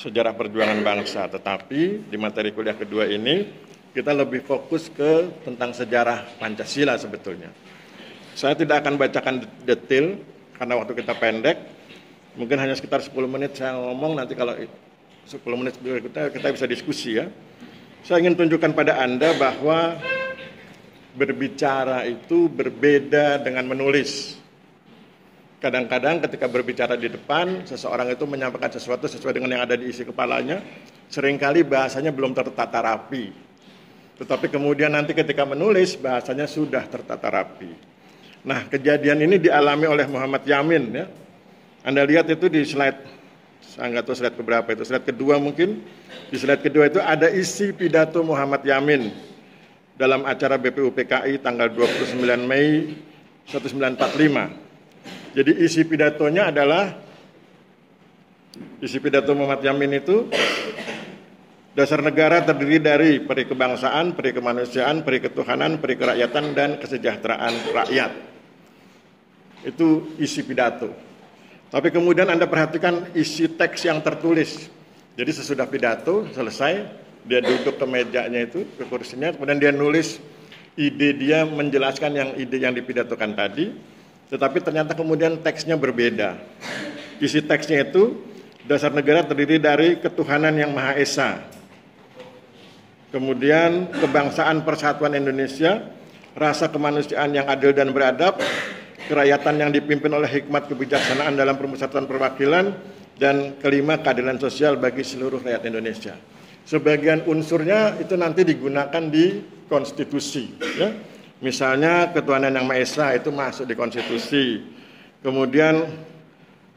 sejarah perjuangan bangsa. Tetapi di materi kuliah kedua ini kita lebih fokus ke tentang sejarah Pancasila sebetulnya. Saya tidak akan bacakan detail karena waktu kita pendek. Mungkin hanya sekitar 10 menit saya ngomong, nanti kalau 10 menit kita bisa diskusi ya. Saya ingin tunjukkan pada Anda bahwa berbicara itu berbeda dengan menulis. Kadang-kadang ketika berbicara di depan, seseorang itu menyampaikan sesuatu sesuai dengan yang ada di isi kepalanya, seringkali bahasanya belum tertata rapi. Tetapi kemudian nanti ketika menulis, bahasanya sudah tertata rapi. Nah, kejadian ini dialami oleh Muhammad Yamin ya. Anda lihat itu di slide, saya nggak tahu slide keberapa itu, slide kedua mungkin. Di slide kedua itu ada isi pidato Muhammad Yamin dalam acara BPUPKI tanggal 29 Mei 1945. Jadi isi pidatonya adalah, isi pidato Muhammad Yamin itu, dasar negara terdiri dari peri kebangsaan, peri kemanusiaan, peri ketuhanan, peri kerakyatan, dan kesejahteraan rakyat. Itu isi pidato. Tapi kemudian Anda perhatikan isi teks yang tertulis. Jadi sesudah pidato selesai, dia duduk ke mejanya itu, ke kursinya, kemudian dia nulis ide dia, menjelaskan yang ide yang dipidatokan tadi. Tetapi ternyata kemudian teksnya berbeda. Isi teksnya itu, dasar negara terdiri dari ketuhanan yang Maha Esa. Kemudian kebangsaan persatuan Indonesia, rasa kemanusiaan yang adil dan beradab, kerakyatan yang dipimpin oleh hikmat kebijaksanaan dalam permusatan perwakilan, dan kelima keadilan sosial bagi seluruh rakyat Indonesia. Sebagian unsurnya itu nanti digunakan di konstitusi ya. Misalnya ketuhanan yang Maha Esa itu masuk di konstitusi. Kemudian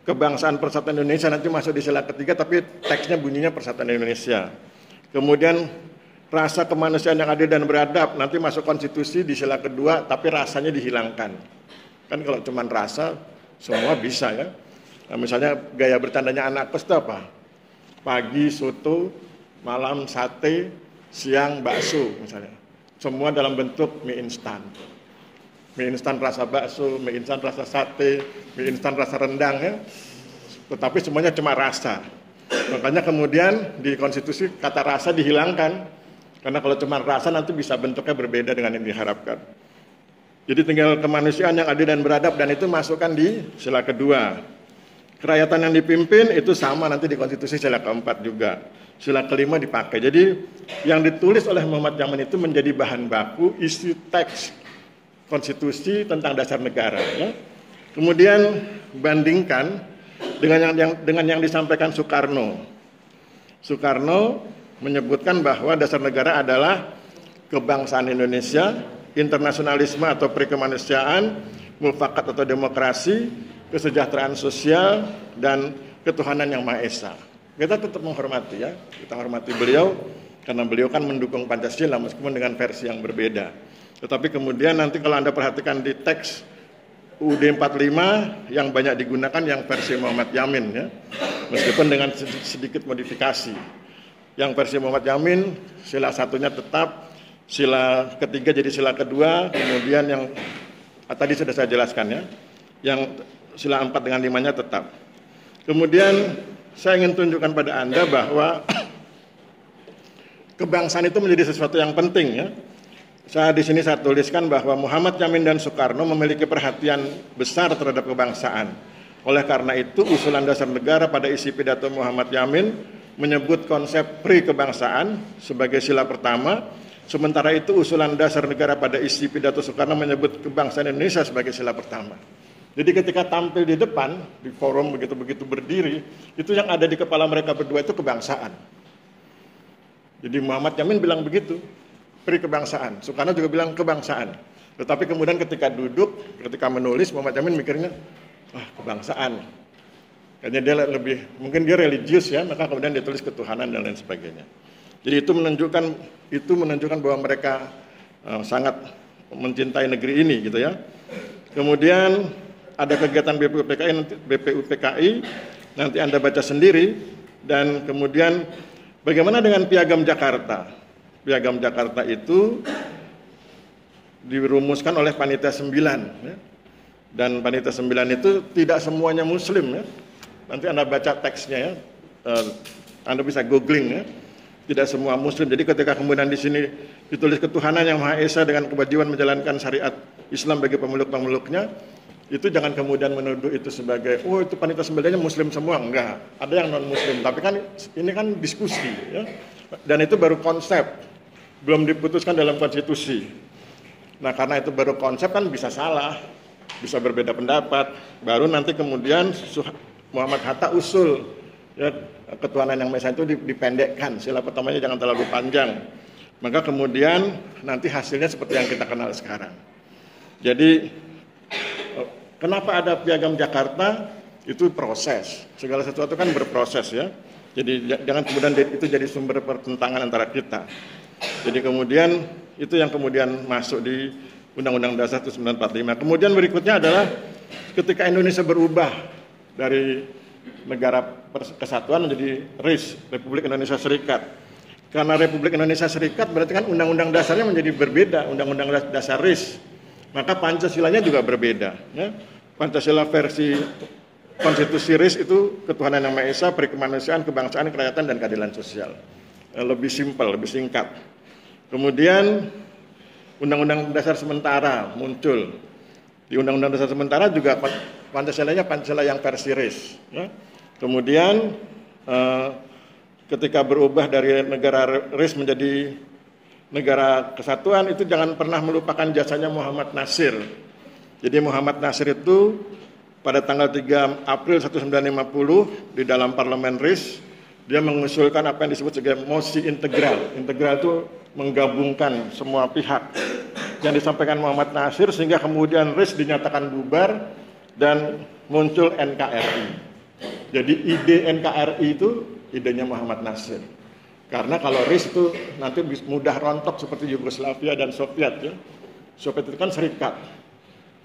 kebangsaan persatuan Indonesia nanti masuk di sila ketiga, tapi teksnya bunyinya persatuan Indonesia. Kemudian rasa kemanusiaan yang adil dan beradab nanti masuk konstitusi di sila kedua, tapi rasanya dihilangkan. Kan kalau cuma rasa semua bisa ya. Nah, misalnya gaya bercandanya anak kos itu apa? Pagi soto, malam sate, siang bakso misalnya. Semua dalam bentuk mie instan. Mie instan rasa bakso, mie instan rasa sate, mie instan rasa rendang ya. Tetapi semuanya cuma rasa. Makanya kemudian di konstitusi kata rasa dihilangkan. Karena kalau cuma rasa nanti bisa bentuknya berbeda dengan yang diharapkan. Jadi tinggal kemanusiaan yang adil dan beradab, dan itu masukkan di sila kedua. Kerakyatan yang dipimpin itu sama nanti di konstitusi sila keempat juga. Sila kelima dipakai. Jadi yang ditulis oleh Muhammad Yamin itu menjadi bahan baku isi teks konstitusi tentang dasar negara. Ya. Kemudian bandingkan dengan yang disampaikan Soekarno. Soekarno menyebutkan bahwa dasar negara adalah kebangsaan Indonesia, internasionalisme atau perikemanusiaan, mufakat atau demokrasi, kesejahteraan sosial, dan ketuhanan yang Maha Esa. Kita tetap menghormati ya, kita hormati beliau karena beliau kan mendukung Pancasila meskipun dengan versi yang berbeda. Tetapi kemudian nanti kalau Anda perhatikan di teks UUD 45 yang banyak digunakan yang versi Muhammad Yamin ya, meskipun dengan sedikit modifikasi. Yang versi Muhammad Yamin sila satunya tetap, sila ketiga jadi sila kedua, kemudian yang tadi sudah saya jelaskan ya, yang sila 4 dengan 5-nya tetap. Kemudian saya ingin tunjukkan pada Anda bahwa kebangsaan itu menjadi sesuatu yang penting ya. Di sini saya tuliskan bahwa Muhammad Yamin dan Soekarno memiliki perhatian besar terhadap kebangsaan. Oleh karena itu, usulan dasar negara pada isi pidato Muhammad Yamin menyebut konsep pri-kebangsaan sebagai sila pertama, sementara itu usulan dasar negara pada isi pidato Soekarno menyebut kebangsaan Indonesia sebagai sila pertama. Jadi ketika tampil di depan, di forum begitu-begitu berdiri, itu yang ada di kepala mereka berdua itu kebangsaan. Jadi Muhammad Yamin bilang begitu, pri-kebangsaan. Soekarno juga bilang kebangsaan. Tetapi kemudian ketika ketika menulis, Muhammad Yamin mikirnya, kebangsaan. Kayaknya dia mungkin dia religius ya, maka kemudian dia tulis ketuhanan dan lain sebagainya. Jadi itu menunjukkan bahwa mereka sangat mencintai negeri ini gitu ya. Kemudian ada kegiatan BPUPKI, nanti Anda baca sendiri. Dan kemudian bagaimana dengan Piagam Jakarta? Piagam Jakarta itu dirumuskan oleh Panitia 9 ya. Dan Panitia 9 itu tidak semuanya Muslim ya. Nanti Anda baca teksnya ya. Anda bisa googling ya. Tidak semua Muslim. Jadi ketika kemudian di sini ditulis ketuhanan yang Maha Esa dengan kewajiban menjalankan syariat Islam bagi pemeluk-pemeluknya, itu jangan kemudian menuduh itu sebagai itu Panitia 9-nya Muslim semua. Enggak, ada yang non Muslim. Tapi kan ini kan diskusi ya. Dan itu baru konsep, belum diputuskan dalam konstitusi. Nah karena itu baru konsep kan bisa salah, bisa berbeda pendapat. Baru nanti kemudian Muhammad Hatta usul ya, ketuhanan yang Maha Esa itu dipendekkan, sila pertamanya jangan terlalu panjang. Maka kemudian nanti hasilnya seperti yang kita kenal sekarang. Jadi kenapa ada Piagam Jakarta? Itu proses. Segala sesuatu kan berproses ya. Jadi jangan kemudian itu jadi sumber pertentangan antara kita. Jadi kemudian itu yang kemudian masuk di Undang-Undang Dasar 1945. Kemudian berikutnya adalah ketika Indonesia berubah dari negara kesatuan menjadi RIS, Republik Indonesia Serikat. Karena Republik Indonesia Serikat berarti kan undang-undang dasarnya menjadi berbeda, undang-undang dasar RIS. Maka Pancasilanya juga berbeda. Ya. Pancasila versi konstitusi RIS itu ketuhanan yang Maha Esa, perikemanusiaan, kebangsaan, kerakyatan, dan keadilan sosial. Lebih simpel, lebih singkat. Kemudian Undang-Undang Dasar Sementara muncul. Di Undang-Undang Dasar Sementara juga Pancasilanya Pancasila yang versi RIS. Ya. Kemudian ketika berubah dari negara RIS menjadi negara kesatuan, itu jangan pernah melupakan jasanya Muhammad Nasir. Jadi Muhammad Nasir itu pada tanggal 3 April 1950 di dalam parlemen RIS, dia mengusulkan apa yang disebut sebagai mosi integral. Integral itu menggabungkan semua pihak yang disampaikan Muhammad Nasir, sehingga kemudian RIS dinyatakan bubar dan muncul NKRI. Jadi ide NKRI itu idenya Muhammad Nasir. Karena kalau RIS itu nanti mudah rontok seperti Yugoslavia dan Soviet ya. Soviet itu kan serikat.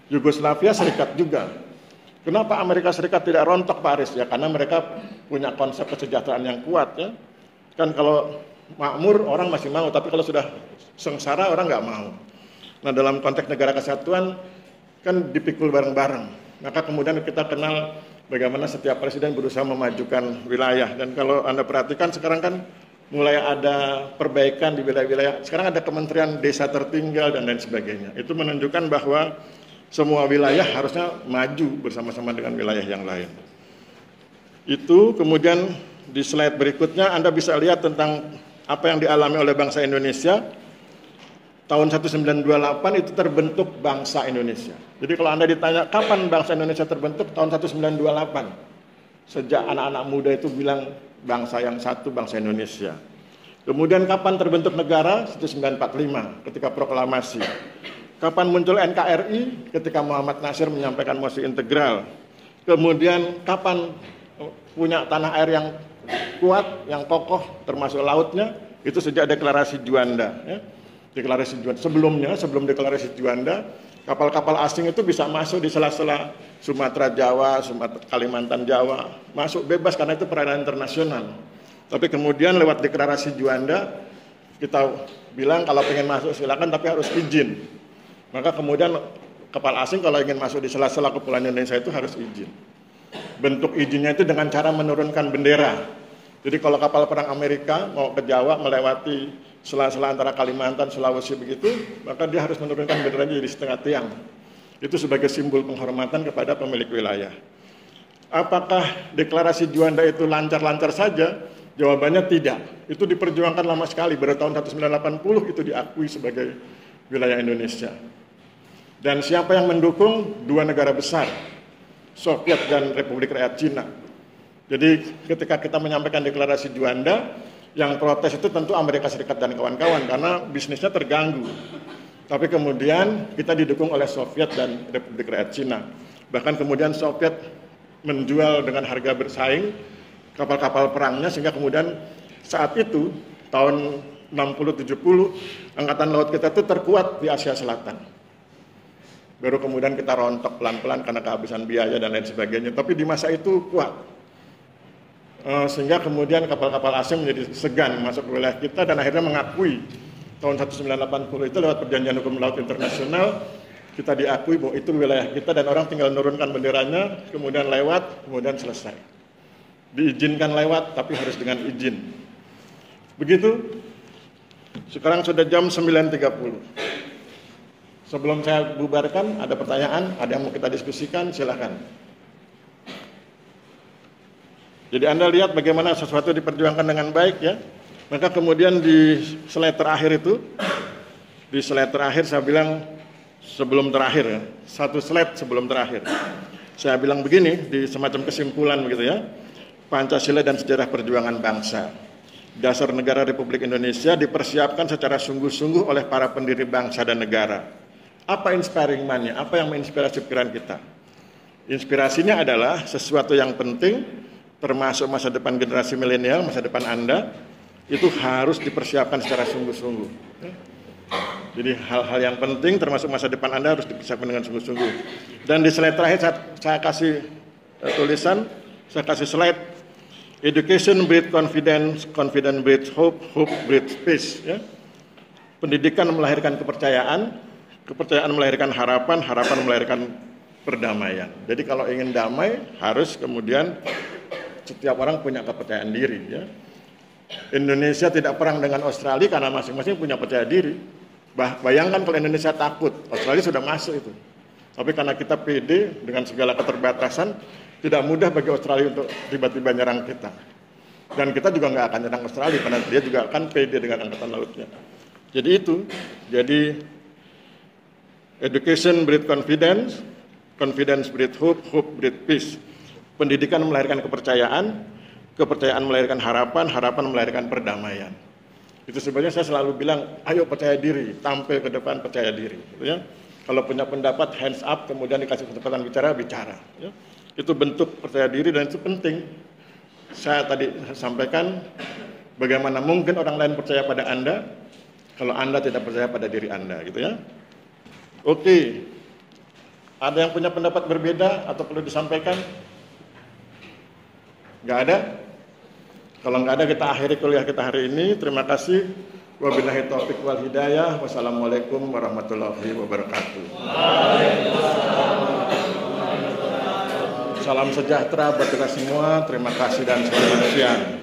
Yugoslavia serikat juga. Kenapa Amerika Serikat tidak rontok Pak Aris? Ya karena mereka punya konsep kesejahteraan yang kuat ya. Kan kalau makmur orang masih mau, tapi kalau sudah sengsara orang nggak mau. Nah dalam konteks negara kesatuan kan dipikul bareng-bareng. Maka kemudian kita kenal bagaimana setiap presiden berusaha memajukan wilayah. Dan kalau Anda perhatikan sekarang kan mulai ada perbaikan di wilayah-wilayah. Sekarang ada Kementerian Desa Tertinggal dan lain sebagainya. Itu menunjukkan bahwa semua wilayah harusnya maju bersama-sama dengan wilayah yang lain. Itu kemudian di slide berikutnya Anda bisa lihat tentang apa yang dialami oleh bangsa Indonesia. Tahun 1928 itu terbentuk bangsa Indonesia. Jadi kalau Anda ditanya kapan bangsa Indonesia terbentuk, tahun 1928. Sejak anak-anak muda itu bilang bangsa yang satu, bangsa Indonesia. Kemudian kapan terbentuk negara? 1945 ketika proklamasi. Kapan muncul NKRI? Ketika Muhammad Nasir menyampaikan mosi integral. Kemudian kapan punya tanah air yang kuat, yang kokoh, termasuk lautnya? Itu sejak deklarasi Juanda. Ya. Deklarasi Juanda. Sebelum deklarasi Juanda, kapal-kapal asing itu bisa masuk di sela-sela Sumatera Jawa, Kalimantan Jawa, masuk bebas karena itu perairan internasional. Tapi kemudian lewat deklarasi Juanda, kita bilang kalau pengen masuk silakan tapi harus izin. Maka kemudian kapal asing kalau ingin masuk di sela-sela kepulauan Indonesia itu harus izin. Bentuk izinnya itu dengan cara menurunkan bendera. Jadi kalau kapal perang Amerika mau ke Jawa melewati sela-sela antara Kalimantan, Sulawesi begitu, maka dia harus menurunkan benderanya jadi setengah tiang. Itu sebagai simbol penghormatan kepada pemilik wilayah. Apakah deklarasi Juanda itu lancar-lancar saja? Jawabannya tidak. Itu diperjuangkan lama sekali. Baru tahun 1980 itu diakui sebagai wilayah Indonesia. Dan siapa yang mendukung? Dua negara besar, Soviet dan Republik Rakyat Cina. Jadi ketika kita menyampaikan deklarasi Juanda, yang protes itu tentu Amerika Serikat dan kawan-kawan karena bisnisnya terganggu. Tapi kemudian kita didukung oleh Soviet dan Republik Rakyat Cina. Bahkan kemudian Soviet menjual dengan harga bersaing kapal-kapal perangnya, sehingga kemudian saat itu tahun 60-70 angkatan laut kita itu terkuat di Asia Selatan. Baru kemudian kita rontok pelan-pelan karena kehabisan biaya dan lain sebagainya. Tapi di masa itu kuat. Sehingga kemudian kapal-kapal asing menjadi segan masuk ke wilayah kita dan akhirnya mengakui tahun 1980 itu lewat perjanjian hukum laut internasional kita diakui bahwa itu wilayah kita dan orang tinggal menurunkan benderanya, kemudian lewat, kemudian selesai. Diizinkan lewat tapi harus dengan izin. Begitu. Sekarang sudah jam 9.30. Sebelum saya bubarkan, ada pertanyaan, ada yang mau kita diskusikan, silakan. Jadi Anda lihat bagaimana sesuatu diperjuangkan dengan baik ya. Maka kemudian di slide terakhir itu, di slide terakhir saya bilang sebelum terakhir ya, satu slide sebelum terakhir. Saya bilang begini di semacam kesimpulan begitu ya. Pancasila dan sejarah perjuangan bangsa. Dasar negara Republik Indonesia dipersiapkan secara sungguh-sungguh oleh para pendiri bangsa dan negara. Apa inspiring man-nya? Apa yang menginspirasi pikiran kita? Inspirasinya adalah sesuatu yang penting, termasuk masa depan generasi milenial, masa depan Anda, itu harus dipersiapkan secara sungguh-sungguh. Jadi hal-hal yang penting, termasuk masa depan Anda harus dipersiapkan dengan sungguh-sungguh. Dan di slide terakhir saya kasih tulisan, saya kasih slide. Education breeds confidence, confidence breeds hope, hope breeds peace. Ya. Pendidikan melahirkan kepercayaan, kepercayaan melahirkan harapan, harapan melahirkan perdamaian. Jadi kalau ingin damai, harus kemudian setiap orang punya kepercayaan diri. Ya. Indonesia tidak perang dengan Australia karena masing-masing punya percaya diri. Bayangkan kalau Indonesia takut, Australia sudah masuk itu. Tapi karena kita pede dengan segala keterbatasan, tidak mudah bagi Australia untuk tiba-tiba nyerang kita. Dan kita juga nggak akan nyerang Australia karena dia juga akan pede dengan angkatan lautnya. Jadi itu, jadi education breeds confidence, confidence breeds hope, hope breeds peace. Pendidikan melahirkan kepercayaan, kepercayaan melahirkan harapan, harapan melahirkan perdamaian. Itu sebenarnya saya selalu bilang, ayo percaya diri, tampil ke depan percaya diri. Gitu ya. Kalau punya pendapat hands up, kemudian dikasih kesempatan bicara, bicara. Ya. Itu bentuk percaya diri dan itu penting. Saya tadi sampaikan bagaimana mungkin orang lain percaya pada Anda kalau Anda tidak percaya pada diri Anda, gitu ya. Oke. Ada yang punya pendapat berbeda atau perlu disampaikan? Nggak ada? Kalau nggak ada, kita akhiri kuliah kita hari ini. Terima kasih. Wabillahi taufiq wal hidayah. Wassalamualaikum warahmatullahi wabarakatuh. Salam sejahtera buat kita semua. Terima kasih dan selamat siang.